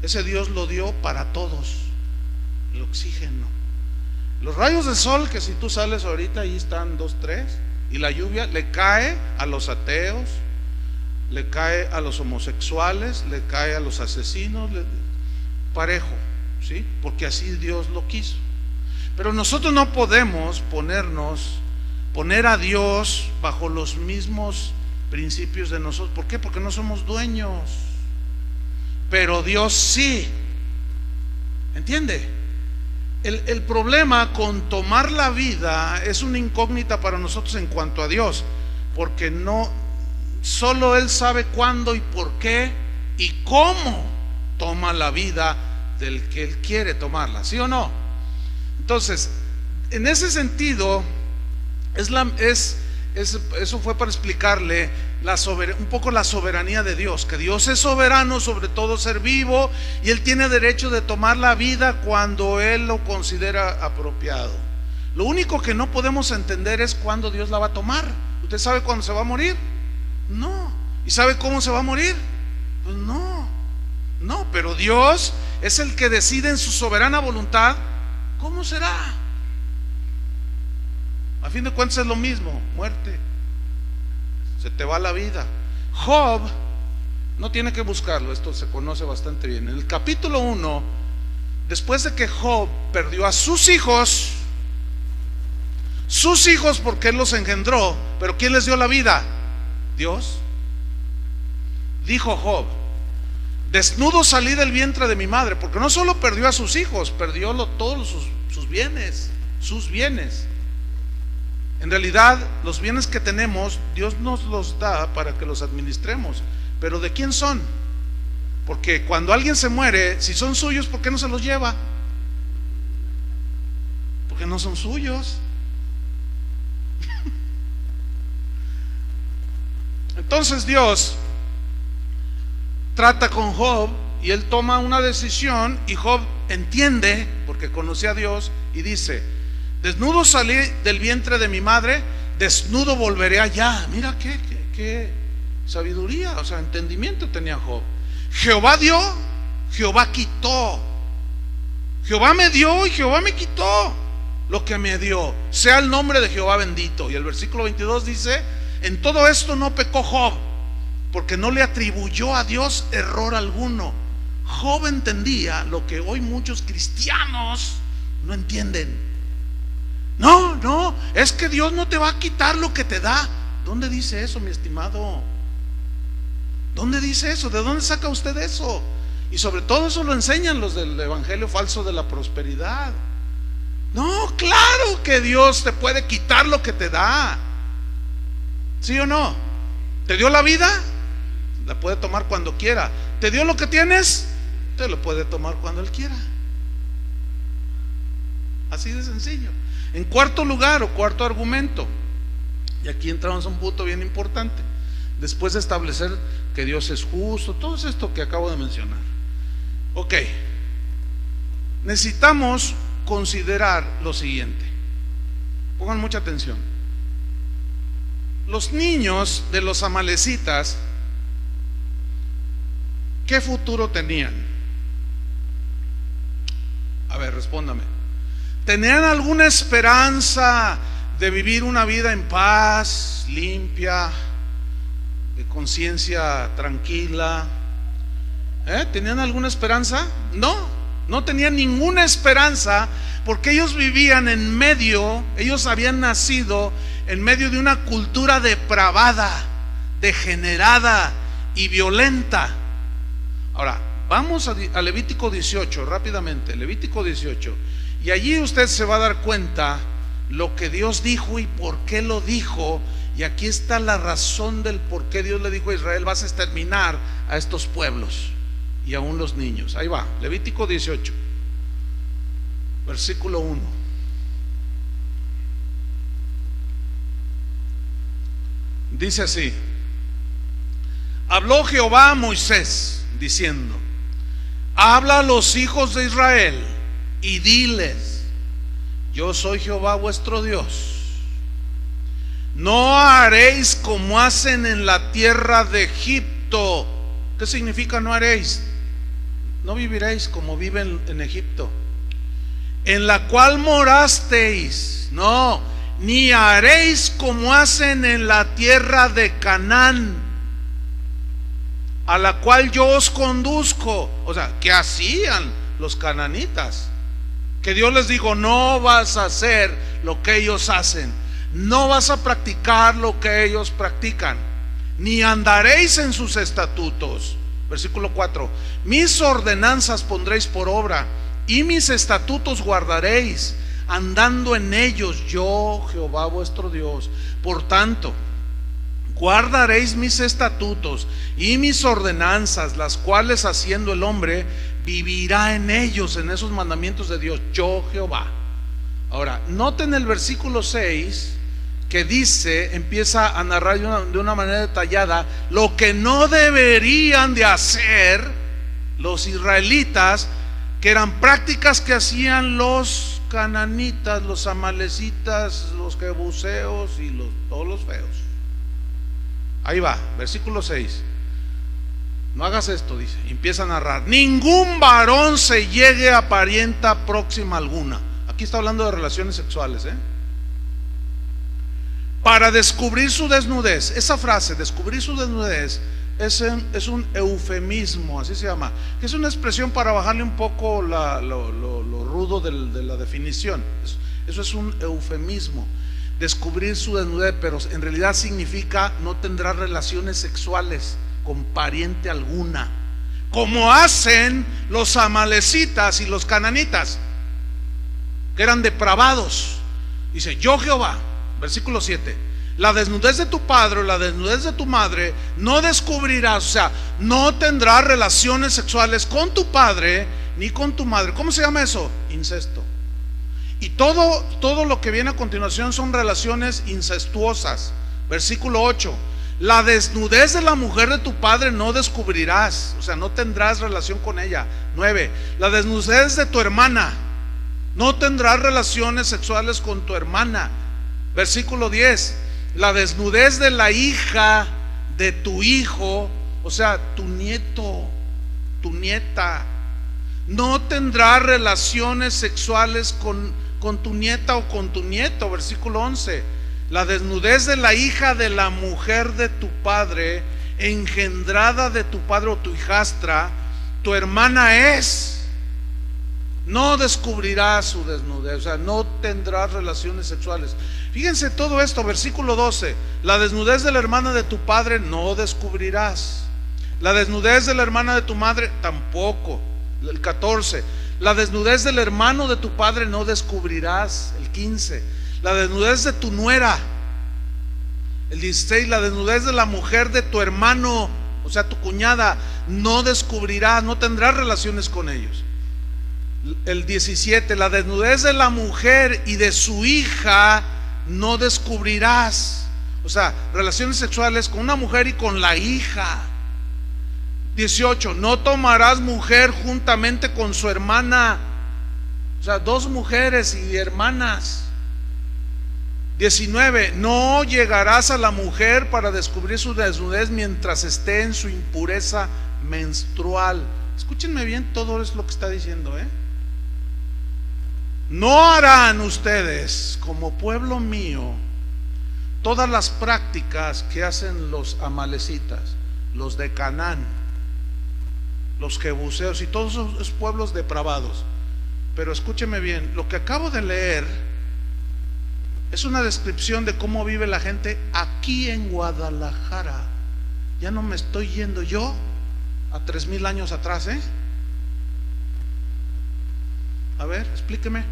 Ese Dios lo dio para todos, el oxígeno. Los rayos de sol, que si tú sales ahorita, ahí están 2, 3. Y la lluvia le cae a los ateos, le cae a los homosexuales, le cae a los asesinos, parejo, ¿sí? Porque así Dios lo quiso. Pero nosotros no podemos poner a Dios bajo los mismos principios de nosotros. ¿Por qué? Porque no somos dueños. Pero Dios sí. ¿Entiende? El problema con tomar la vida es una incógnita para nosotros en cuanto a Dios, porque no, solo Él sabe cuándo y por qué y cómo toma la vida del que Él quiere tomarla, ¿sí o no? Entonces, En ese sentido, eso fue para explicarle un poco la soberanía de Dios, que Dios es soberano sobre todo ser vivo y Él tiene derecho de tomar la vida cuando Él lo considera apropiado. Lo único que no podemos entender es cuándo Dios la va a tomar. ¿Usted sabe cuándo se va a morir? No. ¿Y sabe cómo se va a morir? Pues no. No, pero Dios es el que decide en su soberana voluntad cómo será. A fin de cuentas es lo mismo, muerte. Se te va la vida. Job, no tiene que buscarlo, esto se conoce bastante bien. En el capítulo 1, después de que Job perdió a sus hijos porque él los engendró, pero ¿quién les dio la vida? Dios. Dijo Job: desnudo salí del vientre de mi madre, porque no solo perdió a sus hijos, perdió todos sus bienes. En realidad, los bienes que tenemos, Dios nos los da para que los administremos. Pero ¿de quién son? Porque cuando alguien se muere, si son suyos, ¿por qué no se los lleva? Porque no son suyos. Entonces Dios trata con Job y él toma una decisión, y Job entiende, porque conocía a Dios, y dice: desnudo salí del vientre de mi madre, desnudo volveré allá. Mira qué sabiduría, o sea, entendimiento tenía Job. Jehová dio, Jehová quitó. Jehová me dio y Jehová me quitó lo que me dio. Sea el nombre de Jehová bendito. Y el versículo 22 dice: en todo esto no pecó Job, porque no le atribuyó a Dios error alguno. Job entendía lo que hoy muchos cristianos no entienden. No, es que Dios no te va a quitar lo que te da. ¿Dónde dice eso, mi estimado? ¿Dónde dice eso? ¿De dónde saca usted eso? Y sobre todo eso lo enseñan los del evangelio falso de la prosperidad. No, claro que Dios te puede quitar lo que te da. ¿Sí o no? ¿Te dio la vida? La puede tomar cuando quiera. ¿Te dio lo que tienes? Te lo puede tomar cuando Él quiera. Así de sencillo. En cuarto lugar, o cuarto argumento, y aquí entramos a un punto bien importante, después de establecer que Dios es justo, todo esto que acabo de mencionar. Ok, necesitamos considerar lo siguiente. Pongan mucha atención. Los niños de los amalecitas, ¿qué futuro tenían? A ver, respóndame. ¿Tenían alguna esperanza de vivir una vida en paz, limpia, de conciencia tranquila? ¿Tenían alguna esperanza? No tenían ninguna esperanza, porque ellos vivían ellos habían nacido en medio de una cultura depravada, degenerada y violenta. Ahora, vamos a Levítico 18, rápidamente, Levítico 18. Y allí usted se va a dar cuenta lo que Dios dijo y por qué lo dijo. Y aquí está la razón del por qué Dios le dijo a Israel: vas a exterminar a estos pueblos y aún los niños. Ahí va, Levítico 18, versículo 1. Dice así: habló Jehová a Moisés diciendo: habla a los hijos de Israel y diles: yo soy Jehová vuestro Dios. No haréis como hacen en la tierra de Egipto. ¿Qué significa no haréis? No viviréis como viven en Egipto, en la cual morasteis. No, ni haréis como hacen en la tierra de Canaán, a la cual yo os conduzco. O sea, ¿qué hacían los cananitas? Que Dios les dijo: no vas a hacer lo que ellos hacen, no vas a practicar lo que ellos practican, ni andaréis en sus estatutos. Versículo 4: mis ordenanzas pondréis por obra, y mis estatutos guardaréis, andando en ellos, yo Jehová vuestro Dios. Por tanto, guardaréis mis estatutos y mis ordenanzas, las cuales haciendo el hombre vivirá en ellos, en esos mandamientos de Dios, yo Jehová. Ahora, noten el versículo 6 que dice, empieza a narrar de una manera detallada lo que no deberían de hacer los israelitas, que eran prácticas que hacían los cananitas, los amalecitas, los jebuseos y todos los feos. Ahí va, versículo 6. No hagas esto, dice, empieza a narrar: ningún varón se llegue a parienta próxima alguna. Aquí está hablando de relaciones sexuales, para descubrir su desnudez. Esa frase, descubrir su desnudez, es un eufemismo, así se llama, que es una expresión para bajarle un poco lo rudo de la definición. Eso es un eufemismo, descubrir su desnudez, pero en realidad significa no tendrá relaciones sexuales con pariente alguna, como hacen los amalecitas y los cananitas, que eran depravados. Dice: yo Jehová, versículo 7, la desnudez de tu padre o la desnudez de tu madre no descubrirás. O sea, no tendrás relaciones sexuales con tu padre ni con tu madre. ¿Cómo se llama eso? Incesto. Y todo lo que viene a continuación son relaciones incestuosas. Versículo 8, la desnudez de la mujer de tu padre no descubrirás. O sea, no tendrás relación con ella. 9, la desnudez de tu hermana, no tendrás relaciones sexuales con tu hermana. Versículo 10, la desnudez de la hija de tu hijo, o sea, tu nieto, tu nieta, no tendrás relaciones sexuales con tu nieta o con tu nieto. Versículo 11, la desnudez de la hija de la mujer de tu padre, engendrada de tu padre o tu hijastra, tu hermana es. No descubrirás su desnudez, o sea, no tendrás relaciones sexuales. Fíjense todo esto, versículo 12, la desnudez de la hermana de tu padre no descubrirás. La desnudez de la hermana de tu madre tampoco. El 14, la desnudez del hermano de tu padre no descubrirás. El 15, la desnudez de tu nuera. El 16, la desnudez de la mujer de tu hermano, o sea, tu cuñada, no descubrirás, no tendrás relaciones con ellos. El 17, la desnudez de la mujer y de su hija no descubrirás. O sea, relaciones sexuales con una mujer y con la hija. 18, no tomarás mujer juntamente con su hermana. O sea, dos mujeres y hermanas. 19, no llegarás a la mujer para descubrir su desnudez mientras esté en su impureza menstrual. Escúchenme bien, todo es lo que está diciendo, No harán ustedes, como pueblo mío, todas las prácticas que hacen los amalecitas, los de Canaán, los jebuseos y todos esos pueblos depravados. Pero escúcheme bien, lo que acabo de leer es una descripción de cómo vive la gente aquí en Guadalajara. Ya no me estoy yendo yo a 3000 años atrás, A ver, explíqueme.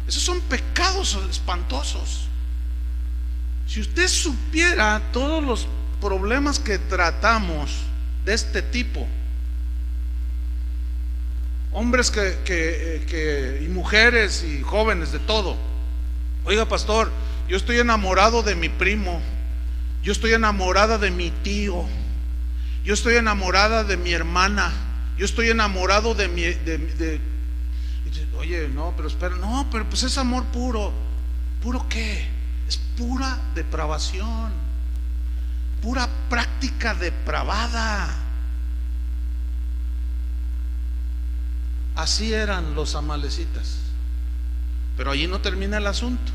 Esos son pecados espantosos. Si usted supiera todos los problemas que tratamos de este tipo, hombres y mujeres y jóvenes, de todo. Oiga, pastor, yo estoy enamorado de mi primo, yo estoy enamorada de mi tío, yo estoy enamorada de mi hermana, yo estoy enamorado de oye, no, pero espera, no, pero pues es amor puro. ¿Puro qué? Es pura depravación, pura práctica depravada. Así eran los amalecitas. Pero allí no termina el asunto.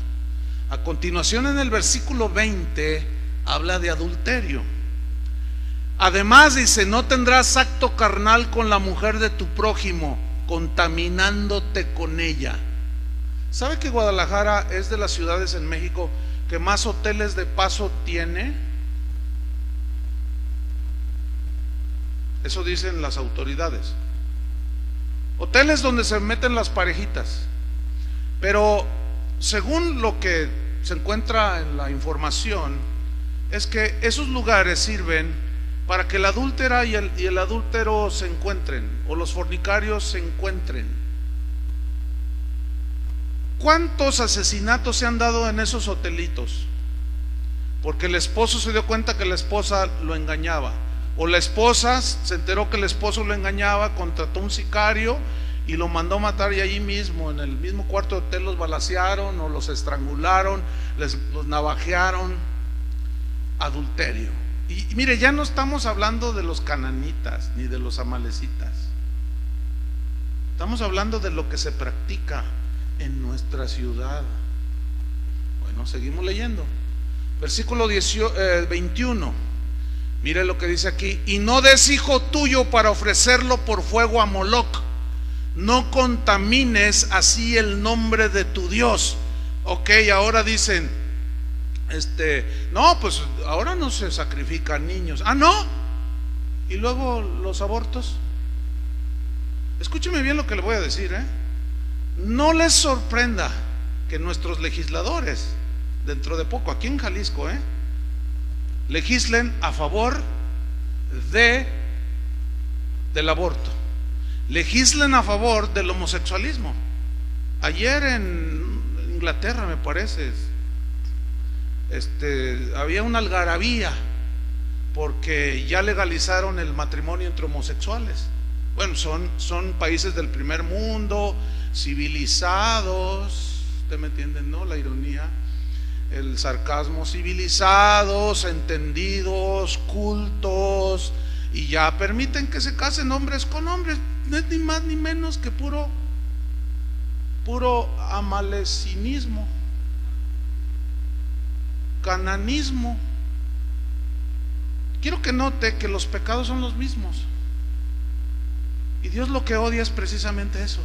A continuación, en el versículo 20 habla de adulterio. Además dice: no tendrás acto carnal con la mujer de tu prójimo, contaminándote con ella. ¿Sabe que Guadalajara es de las ciudades en México que más hoteles de paso tiene? Eso dicen las autoridades. Hoteles donde se meten las parejitas. Pero según lo que se encuentra en la información, es que esos lugares sirven para que la adúltera y el adúltero se encuentren, o los fornicarios se encuentren. ¿Cuántos asesinatos se han dado en esos hotelitos? Porque el esposo se dio cuenta que la esposa lo engañaba, o la esposa se enteró que el esposo lo engañaba, contrató un sicario y lo mandó matar, y allí mismo, en el mismo cuarto de hotel, los balacearon o los estrangularon, los navajearon. Adulterio. Y mire, ya no estamos hablando de los cananitas ni de los amalecitas, estamos hablando de lo que se practica en nuestra ciudad. Bueno, seguimos leyendo. Versículo 21. Mire lo que dice aquí: y no des hijo tuyo para ofrecerlo por fuego a Moloc, no contamines así el nombre de tu Dios. Ok, ahora dicen, no, pues ahora no se sacrifican niños. Ah, no. Y luego los abortos. Escúcheme bien lo que le voy a decir, No les sorprenda que nuestros legisladores, dentro de poco, aquí en Jalisco, legislen a favor del aborto, legislen a favor del homosexualismo. Ayer en Inglaterra, me parece, había una algarabía porque ya legalizaron el matrimonio entre homosexuales. Bueno, son países del primer mundo, civilizados, ¿usted me entiende, no? La ironía, el sarcasmo, civilizados, entendidos, cultos, y ya permiten que se casen hombres con hombres. No es ni más ni menos que puro amalecinismo, cananismo. Quiero que note que los pecados son los mismos, y Dios lo que odia es precisamente eso,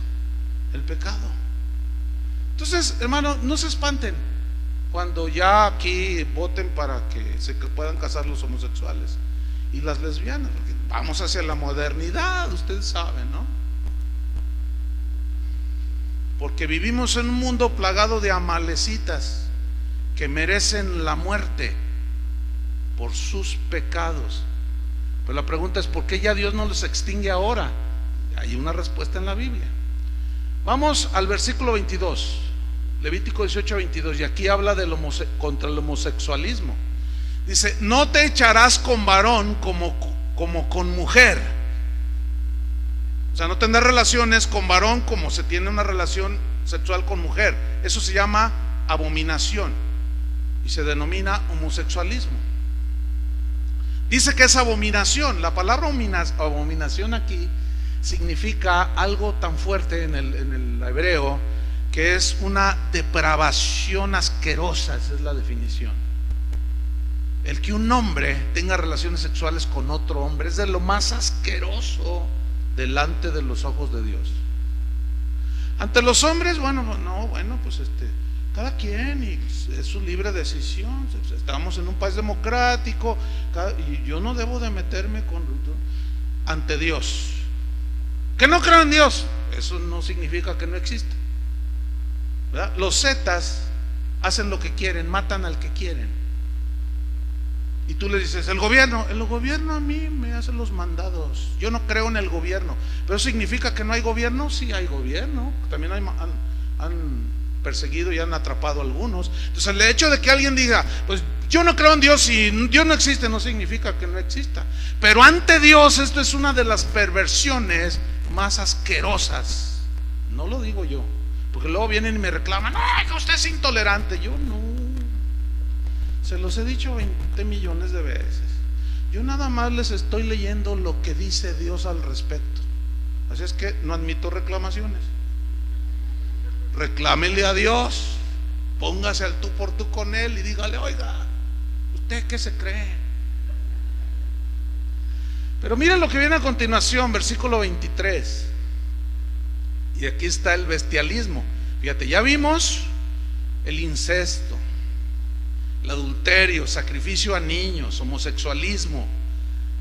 el pecado. Entonces, hermano, no se espanten cuando ya aquí voten para que se puedan casar los homosexuales y las lesbianas, porque vamos hacia la modernidad, ustedes saben, ¿no? Porque vivimos en un mundo plagado de amalecitas que merecen la muerte por sus pecados. Pero la pregunta es, ¿por qué ya Dios no los extingue ahora? Hay una respuesta en la Biblia. Vamos al versículo 22, Levítico 18:22, y aquí habla contra el homosexualismo. Dice: no te echarás con varón como con mujer. O sea, no tendrás relaciones con varón como se tiene una relación sexual con mujer. Eso se llama abominación y se denomina homosexualismo. Dice que es abominación. La palabra abominación aquí significa algo tan fuerte en el hebreo, que es una depravación asquerosa. Esa es la definición. El que un hombre tenga relaciones sexuales con otro hombre es de lo más asqueroso delante de los ojos de Dios. Ante los hombres, pues cada quien, y es su libre decisión. Estamos en un país democrático, y yo no debo de meterme ante Dios. Que no creo en Dios, eso no significa que no exista, ¿verdad? Los zetas hacen lo que quieren, matan al que quieren, y tú le dices: el gobierno a mí me hace los mandados, yo no creo en el gobierno. Pero significa que no hay gobierno. Sí hay gobierno, también han perseguido y han atrapado a algunos. Entonces, el hecho de que alguien diga: pues yo no creo en Dios y Dios no existe, no significa que no exista. Pero ante Dios, esto es una de las perversiones más asquerosas. No lo digo yo, porque luego vienen y me reclaman: no, que usted es intolerante. Yo no, se los he dicho 20 millones de veces. Yo nada más les estoy leyendo lo que dice Dios al respecto. Así es que no admito reclamaciones. Reclámele a Dios, póngase al tú por tú con Él y dígale: oiga, ¿usted qué se cree? Pero miren lo que viene a continuación, versículo 23. Y aquí está el bestialismo. Fíjate, ya vimos el incesto, el adulterio, sacrificio a niños, homosexualismo.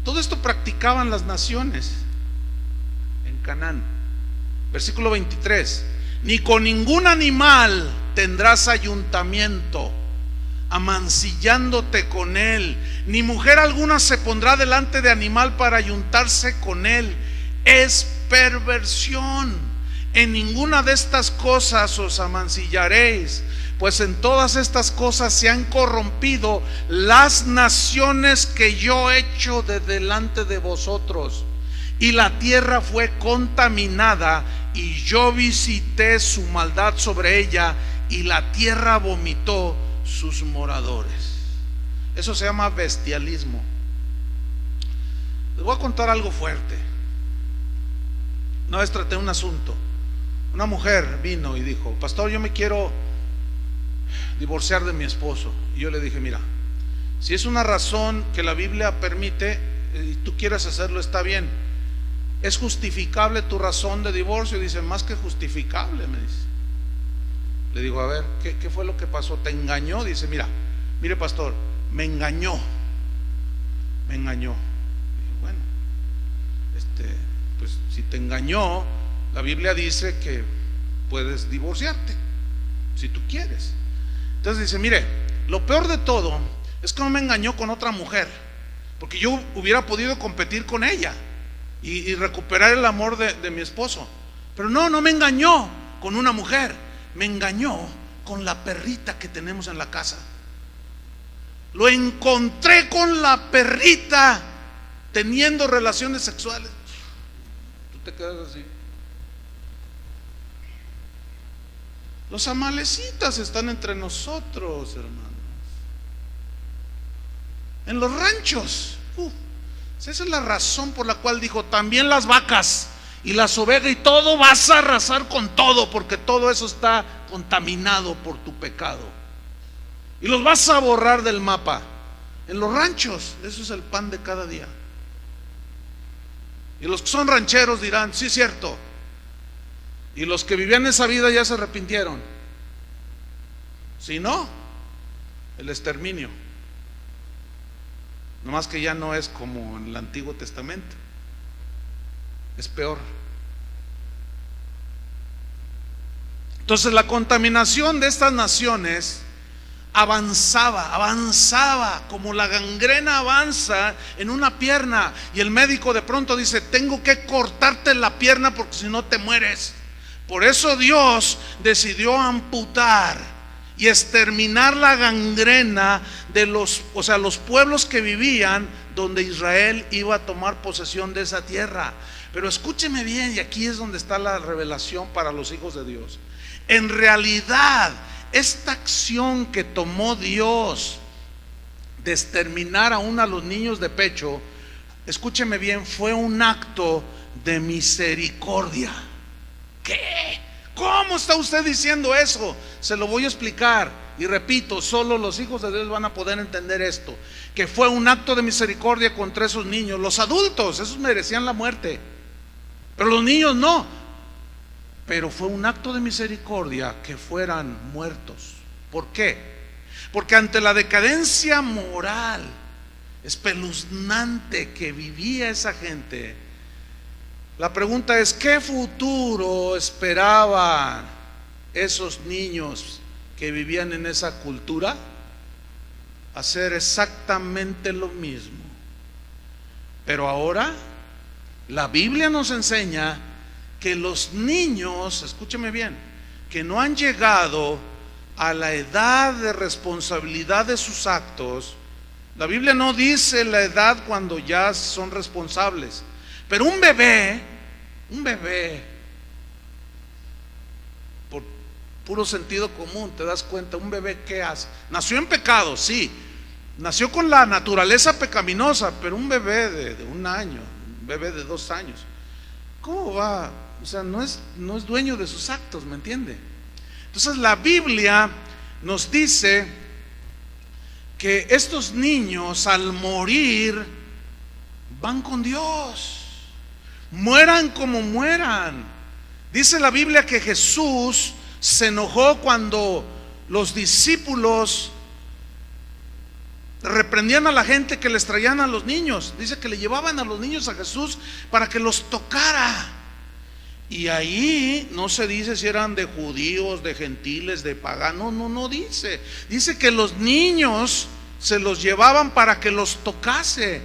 Todo esto practicaban las naciones en Canaán. Versículo 23: ni con ningún animal tendrás ayuntamiento, amancillándote con él, ni mujer alguna se pondrá delante de animal para ayuntarse con él. Es perversión. En ninguna de estas cosas os amancillaréis, pues en todas estas cosas se han corrompido las naciones que yo he hecho de delante de vosotros, y la tierra fue contaminada, y yo visité su maldad sobre ella, y la tierra vomitó sus moradores. Eso se llama bestialismo. Les voy a contar algo fuerte. Una vez traté un asunto. Una mujer vino y dijo: pastor, yo me quiero divorciar de mi esposo. Y yo le dije: mira, si es una razón que la Biblia permite y tú quieres hacerlo, está bien. ¿Es justificable tu razón de divorcio? Y dice: más que justificable, me dice. Le digo: a ver, ¿qué fue lo que pasó? ¿Te engañó? Dice: mire pastor, me engañó. Dije: bueno, pues si te engañó, la Biblia dice que puedes divorciarte si tú quieres. Entonces dice: mire, lo peor de todo es que no me engañó con otra mujer, porque yo hubiera podido competir con ella y recuperar el amor de mi esposo. Pero no me engañó con una mujer, me engañó con la perrita que tenemos en la casa. Lo encontré con la perrita teniendo relaciones sexuales. Tú te quedas así. Los amalecitas están entre nosotros, hermanos. En los ranchos. Esa es la razón por la cual dijo: también las vacas y las ovejas y todo vas a arrasar con todo, porque todo eso está contaminado por tu pecado. Y los vas a borrar del mapa. En los ranchos, eso es el pan de cada día. Y los que son rancheros dirán: sí, es cierto. Y los que vivían esa vida ya se arrepintieron. Si no, el exterminio. Nomás que ya no es como en el Antiguo Testamento, es peor. Entonces la contaminación de estas naciones avanzaba como la gangrena avanza en una pierna, y el médico de pronto dice: tengo que cortarte la pierna porque si no te mueres. Por eso Dios decidió amputar y exterminar la gangrena de los pueblos que vivían donde Israel iba a tomar posesión de esa tierra. Pero escúcheme bien, y aquí es donde está la revelación para los hijos de Dios. En realidad, esta acción que tomó Dios de exterminar aún a los niños de pecho, escúcheme bien, fue un acto de misericordia. ¿Qué? ¿Cómo está usted diciendo eso? Se lo voy a explicar. Y repito, solo los hijos de Dios van a poder entender esto: que fue un acto de misericordia contra esos niños. Los adultos, esos merecían la muerte, pero los niños no. Pero fue un acto de misericordia que fueran muertos. ¿Por qué? Porque ante la decadencia moral espeluznante que vivía esa gente, la pregunta es: ¿qué futuro esperaban esos niños que vivían en esa cultura? Hacer exactamente lo mismo. Pero ahora la Biblia nos enseña que los niños, escúcheme bien, que no han llegado a la edad de responsabilidad de sus actos. La Biblia no dice la edad cuando ya son responsables, pero un bebé, por puro sentido común, te das cuenta, un bebé, ¿qué hace? Nació en pecado, sí, nació con la naturaleza pecaminosa, pero un bebé de 1 año, un bebé de 2 años, ¿cómo va? O sea, no es dueño de sus actos, ¿me entiende? Entonces la Biblia nos dice que estos niños al morir van con Dios, mueran como mueran. Dice la Biblia que Jesús se enojó cuando los discípulos reprendían a la gente que les traían a los niños. Dice que le llevaban a los niños a Jesús para que los tocara. Y ahí no se dice si eran de judíos, de gentiles, de paganos, no dice. Dice que los niños se los llevaban para que los tocase.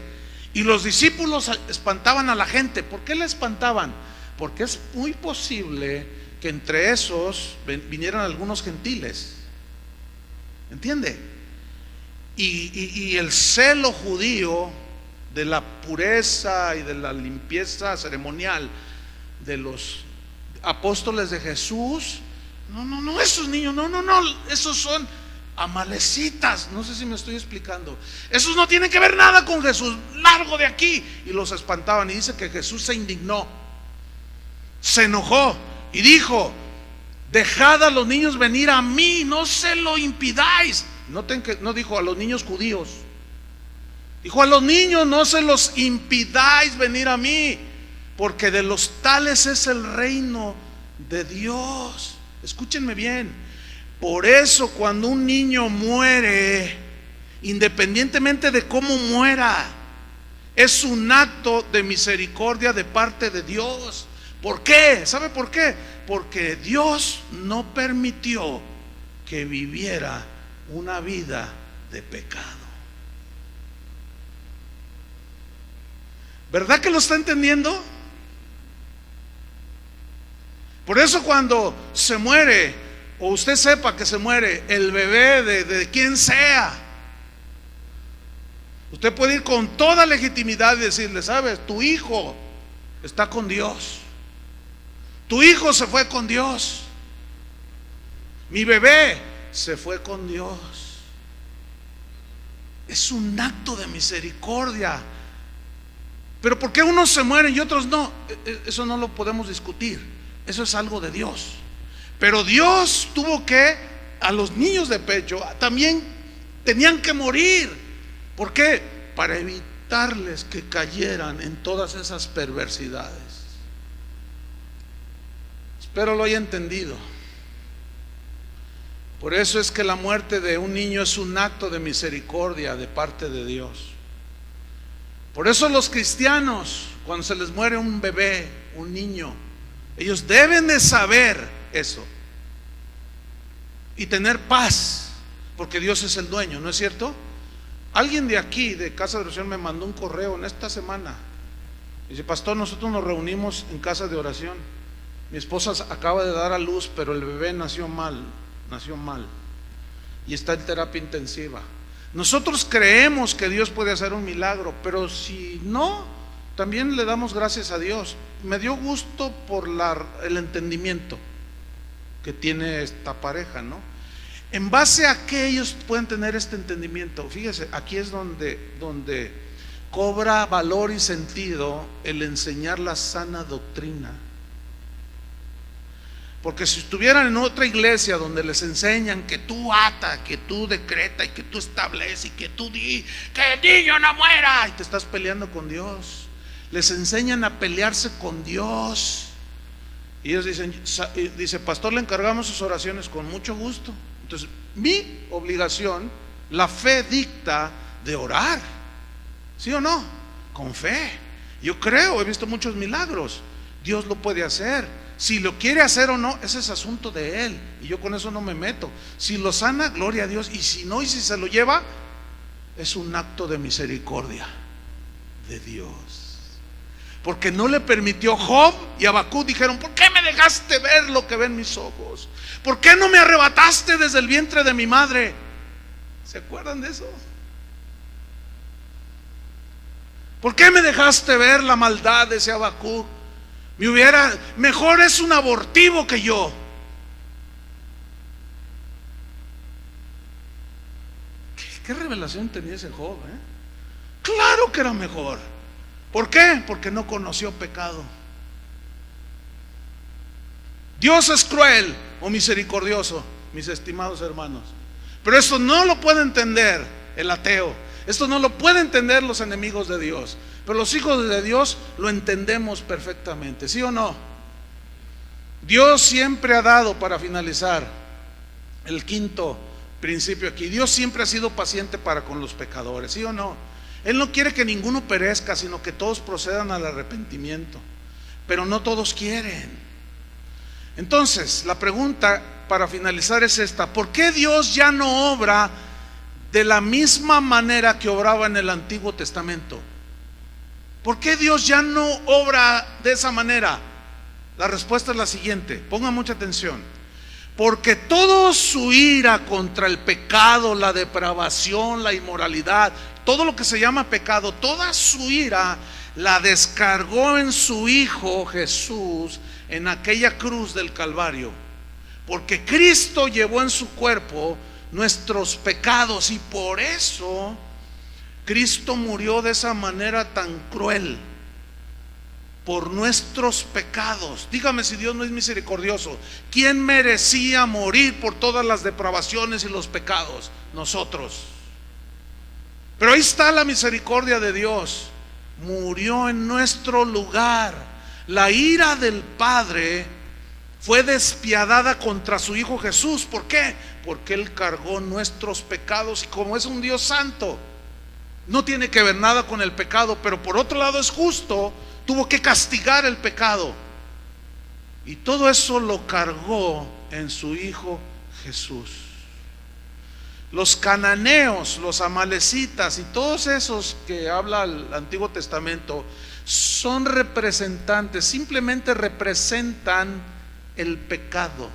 Y los discípulos espantaban a la gente. ¿Por qué la espantaban? porque es muy posible que entre esos vinieran algunos gentiles. ¿Entiende? Y el celo judío de la pureza y de la limpieza ceremonial de los apóstoles de Jesús, no, esos niños, no, esos son amalecitas, no sé si me estoy explicando, esos no tienen que ver nada con Jesús, largo de aquí, y los espantaban. Y dice que Jesús se indignó, se enojó y dijo: dejad a los niños venir a mí, no se lo impidáis. Noten que no dijo a los niños judíos, dijo a los niños: no se los impidáis venir a mí, porque de los tales es el reino de Dios. Escúchenme bien. Por eso cuando un niño muere, independientemente de cómo muera, es un acto de misericordia de parte de Dios. ¿Por qué? ¿Sabe por qué? Porque Dios no permitió que viviera una vida de pecado. ¿Verdad que lo está entendiendo? Por eso cuando se muere, o usted sepa que se muere el bebé de quien sea, usted puede ir con toda legitimidad y decirle: sabes, tu hijo está con Dios, tu hijo se fue con Dios, mi bebé se fue con Dios. Es un acto de misericordia. Pero ¿por qué unos se mueren y otros no? Eso no lo podemos discutir. Eso es algo de Dios. Pero Dios tuvo que, a los niños de pecho también tenían que morir. ¿Por qué? Para evitarles que cayeran en todas esas perversidades. Espero lo haya entendido. Por eso es que la muerte de un niño es un acto de misericordia de parte de Dios. Por eso los cristianos, cuando se les muere un bebé, un niño, ellos deben de saber eso y tener paz, porque Dios es el dueño, ¿no es cierto? Alguien de aquí, de Casa de Oración, me mandó un correo en esta semana. Dice: pastor, nosotros nos reunimos en casa de oración. Mi esposa acaba de dar a luz, pero el bebé nació mal y está en terapia intensiva. Nosotros creemos que Dios puede hacer un milagro, pero si no, también le damos gracias a Dios. Me dio gusto por el entendimiento que tiene esta pareja, ¿no? En base a que ellos pueden tener este entendimiento, fíjese, aquí es donde cobra valor y sentido el enseñar la sana doctrina. Porque si estuvieran en otra iglesia donde les enseñan que tú ata, que tú decreta y que tú estableces y que tú di que el niño no muera, y te estás peleando con Dios, les enseñan a pelearse con Dios, y ellos dice: pastor, le encargamos sus oraciones con mucho gusto. Entonces mi obligación, la fe dicta de orar, ¿sí o no? Con fe. Yo creo, he visto muchos milagros. Dios lo puede hacer. Si lo quiere hacer o no, ese es asunto de Él, y yo con eso no me meto. Si lo sana, gloria a Dios, y si no, y si se lo lleva, es un acto de misericordia de Dios. Porque no le permitió. Job y Habacuc dijeron: ¿por qué me dejaste ver lo que ven mis ojos? ¿Por qué no me arrebataste desde el vientre de mi madre? ¿Se acuerdan de eso? ¿Por qué me dejaste ver la maldad de ese Habacuc? Mejor es un abortivo que yo. ¿Qué revelación tenía ese Job? Claro que era mejor. ¿Por qué? Porque no conoció pecado. Dios es cruel o misericordioso, mis estimados hermanos. Pero esto no lo puede entender el ateo. Esto no lo pueden entender los enemigos de Dios. Pero los hijos de Dios lo entendemos perfectamente, ¿sí o no? Dios siempre ha dado, para finalizar, el quinto principio aquí: Dios siempre ha sido paciente para con los pecadores, ¿sí o no? Él no quiere que ninguno perezca, sino que todos procedan al arrepentimiento. Pero no todos quieren. Entonces, la pregunta para finalizar es esta: ¿por qué Dios ya no obra de la misma manera que obraba en el Antiguo Testamento? ¿Por qué Dios ya no obra de esa manera? La respuesta es la siguiente, pongan mucha atención. Porque toda su ira contra el pecado, la depravación, la inmoralidad, todo lo que se llama pecado, toda su ira la descargó en su Hijo Jesús en aquella cruz del Calvario. Porque Cristo llevó en su cuerpo nuestros pecados y por eso Cristo murió de esa manera tan cruel, por nuestros pecados. Dígame si Dios no es misericordioso. ¿Quién merecía morir por todas las depravaciones y los pecados? Nosotros. Pero ahí está la misericordia de Dios. Murió en nuestro lugar. La ira del Padre fue despiadada contra su Hijo Jesús. ¿Por qué? Porque Él cargó nuestros pecados y como es un Dios santo, no tiene que ver nada con el pecado, pero por otro lado es justo, tuvo que castigar el pecado. Y todo eso lo cargó en su Hijo Jesús. Los cananeos, los amalecitas y todos esos que habla el Antiguo Testamento son representantes, simplemente representan el pecado,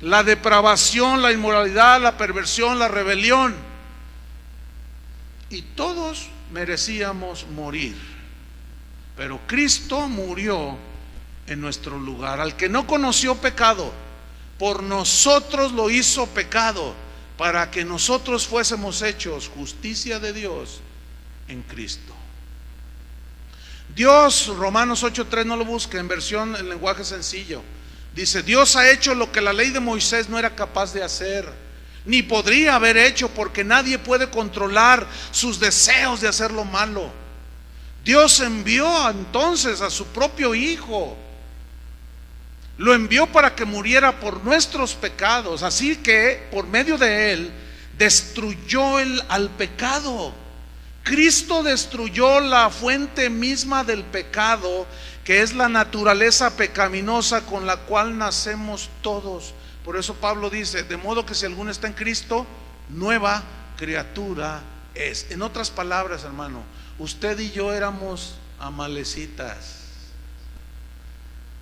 la depravación, la inmoralidad, la perversión, la rebelión. Y todos merecíamos morir, pero Cristo murió en nuestro lugar. Al que no conoció pecado, por nosotros lo hizo pecado, para que nosotros fuésemos hechos justicia de Dios en Cristo. Dios, Romanos 8:3, no lo busque, en versión en lenguaje sencillo, dice: Dios ha hecho lo que la ley de Moisés no era capaz de hacer, ni podría haber hecho, porque nadie puede controlar sus deseos de hacer lo malo. Dios envió entonces a su propio Hijo, lo envió para que muriera por nuestros pecados, así que por medio de Él destruyó al pecado. Cristo destruyó la fuente misma del pecado, que es la naturaleza pecaminosa con la cual nacemos todos. Por eso Pablo dice: de modo que si alguno está en Cristo, nueva criatura es. En otras palabras, hermano, usted y yo éramos amalecitas,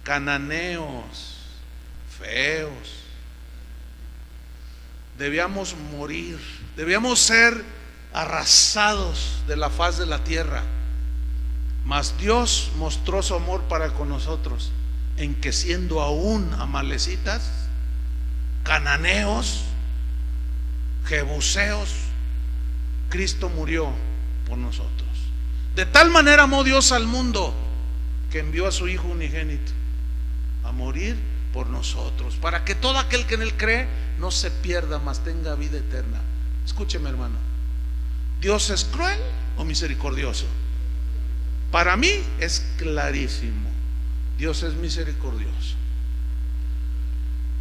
cananeos, feos. Debíamos morir, debíamos ser arrasados de la faz de la tierra. Mas Dios mostró su amor para con nosotros, en que siendo aún amalecitas, cananeos, jebuseos, Cristo murió por nosotros. De tal manera amó Dios al mundo, que envió a su Hijo unigénito a morir por nosotros, para que todo aquel que en Él cree no se pierda, mas tenga vida eterna. Escúcheme, hermano, ¿Dios es cruel o misericordioso? Para mí es clarísimo: Dios es misericordioso.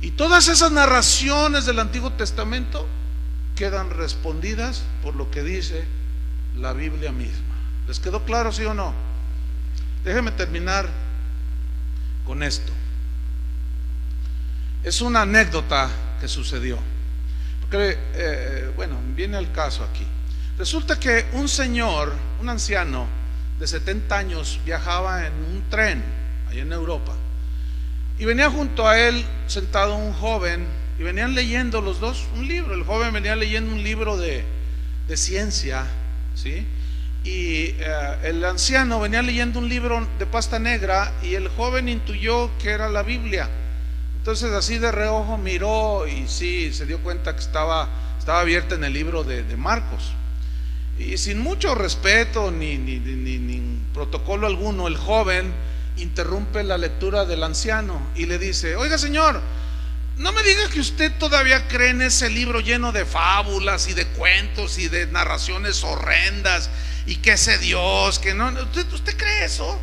Y todas esas narraciones del Antiguo Testamento quedan respondidas por lo que dice la Biblia misma. ¿Les quedó claro, sí o no? Déjenme terminar con esto. Es una anécdota que sucedió, porque bueno, viene al caso aquí. Resulta que un señor, un anciano de 70 años, viajaba en un tren allá en Europa, y venía junto a él sentado un joven, y venían leyendo los dos un libro. El joven venía leyendo un libro de ciencia, ¿sí? Y el anciano venía leyendo un libro de pasta negra, y el joven intuyó que era la Biblia. Entonces, así de reojo miró, y sí, se dio cuenta que estaba abierta en el libro de Marcos. Y sin mucho respeto ni protocolo alguno, el joven interrumpe la lectura del anciano y le dice: oiga, señor, no me diga que usted todavía cree en ese libro lleno de fábulas y de cuentos y de narraciones horrendas, y que ese Dios, que no, ¿usted cree eso?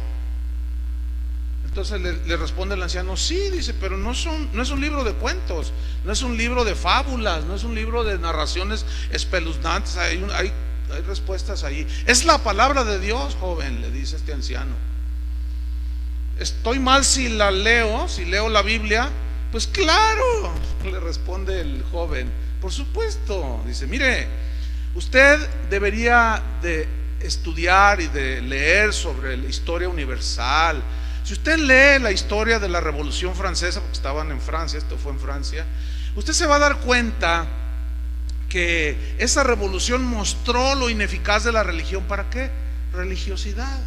Entonces le responde el anciano: sí, dice, pero no es un libro de cuentos, no es un libro de fábulas, no es un libro de narraciones espeluznantes, hay respuestas ahí. Es la palabra de Dios, joven, le dice este anciano. ¿Estoy mal si leo la Biblia? Pues claro, le responde el joven, por supuesto. Dice: mire, usted debería de estudiar y de leer sobre la historia universal, Si usted lee la historia de la Revolución Francesa, porque estaban en Francia, esto fue en Francia, usted se va a dar cuenta que esa revolución mostró lo ineficaz de la religión. ¿Para qué? Religiosidad.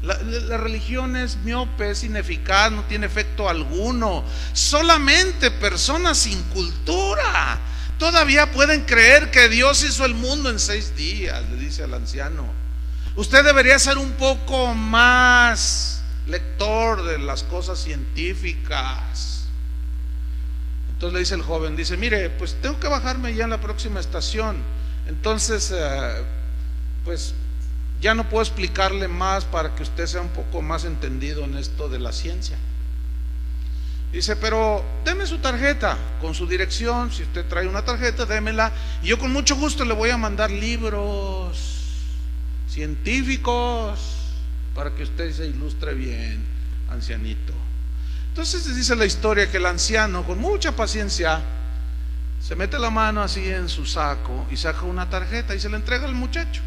La religión es miope, es ineficaz, no tiene efecto alguno. Solamente personas sin cultura todavía pueden creer que Dios hizo el mundo en 6 días, le dice al anciano. Usted debería ser un poco más lector de las cosas científicas. Entonces le dice el joven, dice, mire, pues tengo que bajarme ya en la próxima estación. Entonces, pues ya no puedo explicarle más para que usted sea un poco más entendido en esto de la ciencia. Dice, pero deme su tarjeta con su dirección. Si usted trae una tarjeta, démela, y yo con mucho gusto le voy a mandar libros científicos para que usted se ilustre bien, ancianito. Entonces dice la historia que el anciano, con mucha paciencia, se mete la mano así en su saco y saca una tarjeta y se la entrega al muchacho.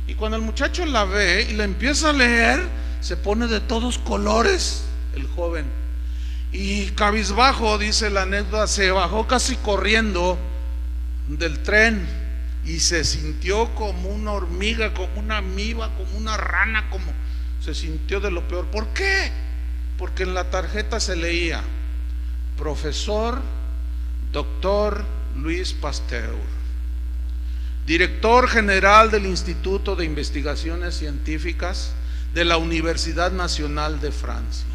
Y cuando el muchacho la ve y la empieza a leer, se pone de todos colores el joven. Y cabizbajo, dice la anécdota, se bajó casi corriendo del tren y se sintió como una hormiga, como una amiba, como una rana, como se sintió de lo peor. ¿Por qué? Porque en la tarjeta se leía: profesor Dr. Louis Pasteur, director general del Instituto de Investigaciones Científicas de la Universidad Nacional de Francia.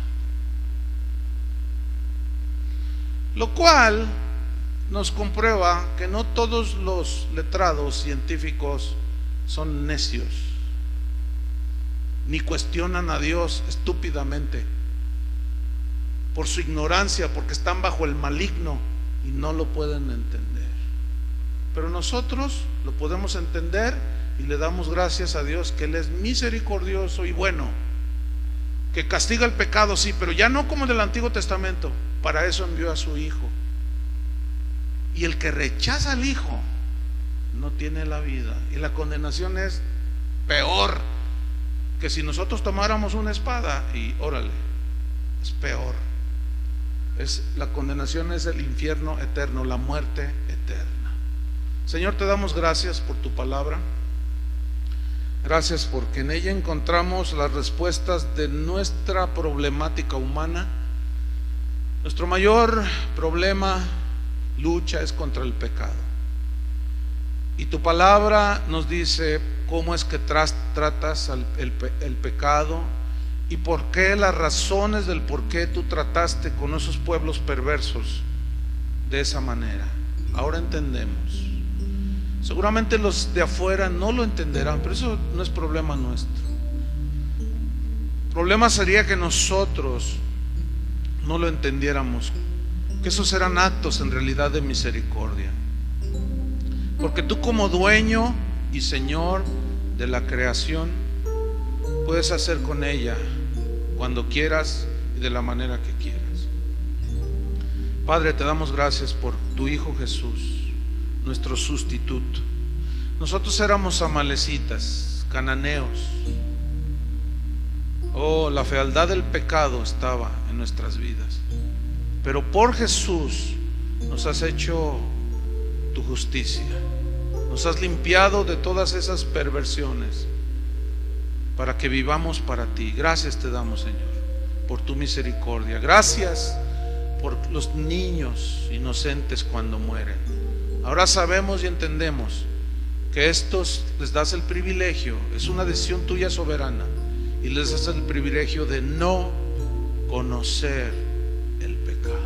Lo cual nos comprueba que no todos los letrados científicos son necios, ni cuestionan a Dios estúpidamente por su ignorancia, porque están bajo el maligno y no lo pueden entender. Pero nosotros lo podemos entender y le damos gracias a Dios que Él es misericordioso y bueno, que castiga el pecado, sí, pero ya no como en el Antiguo Testamento. Para eso envió a su Hijo. Y el que rechaza al Hijo no tiene la vida, y la condenación es peor que si nosotros tomáramos una espada y órale, es peor. La condenación es el infierno eterno, la muerte eterna. Señor, te damos gracias por tu palabra. Gracias porque en ella encontramos las respuestas de nuestra problemática humana. Nuestro mayor problema, lucha, es contra el pecado. Y tu palabra nos dice cómo es que tratas el pecado y por qué, las razones del por qué tú trataste con esos pueblos perversos de esa manera. Ahora entendemos. Seguramente los de afuera no lo entenderán, pero eso no es problema nuestro. El problema sería que nosotros no lo entendiéramos, que esos eran actos en realidad de misericordia. Porque tú, como dueño y Señor de la creación, puedes hacer con ella cuando quieras y de la manera que quieras. Padre, te damos gracias por tu Hijo Jesús, nuestro sustituto. Nosotros éramos amalecitas, cananeos. Oh, la fealdad del pecado estaba en nuestras vidas, pero por Jesús nos has hecho tu justicia, nos has limpiado de todas esas perversiones para que vivamos para ti. Gracias te damos, Señor, por tu misericordia. Gracias por los niños inocentes cuando mueren. Ahora sabemos y entendemos que estos les das el privilegio, es una decisión tuya soberana, y les das el privilegio de no conocer el pecado.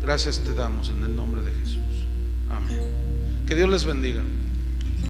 Gracias te damos en el nombre de Jesús. Amén. Que Dios les bendiga.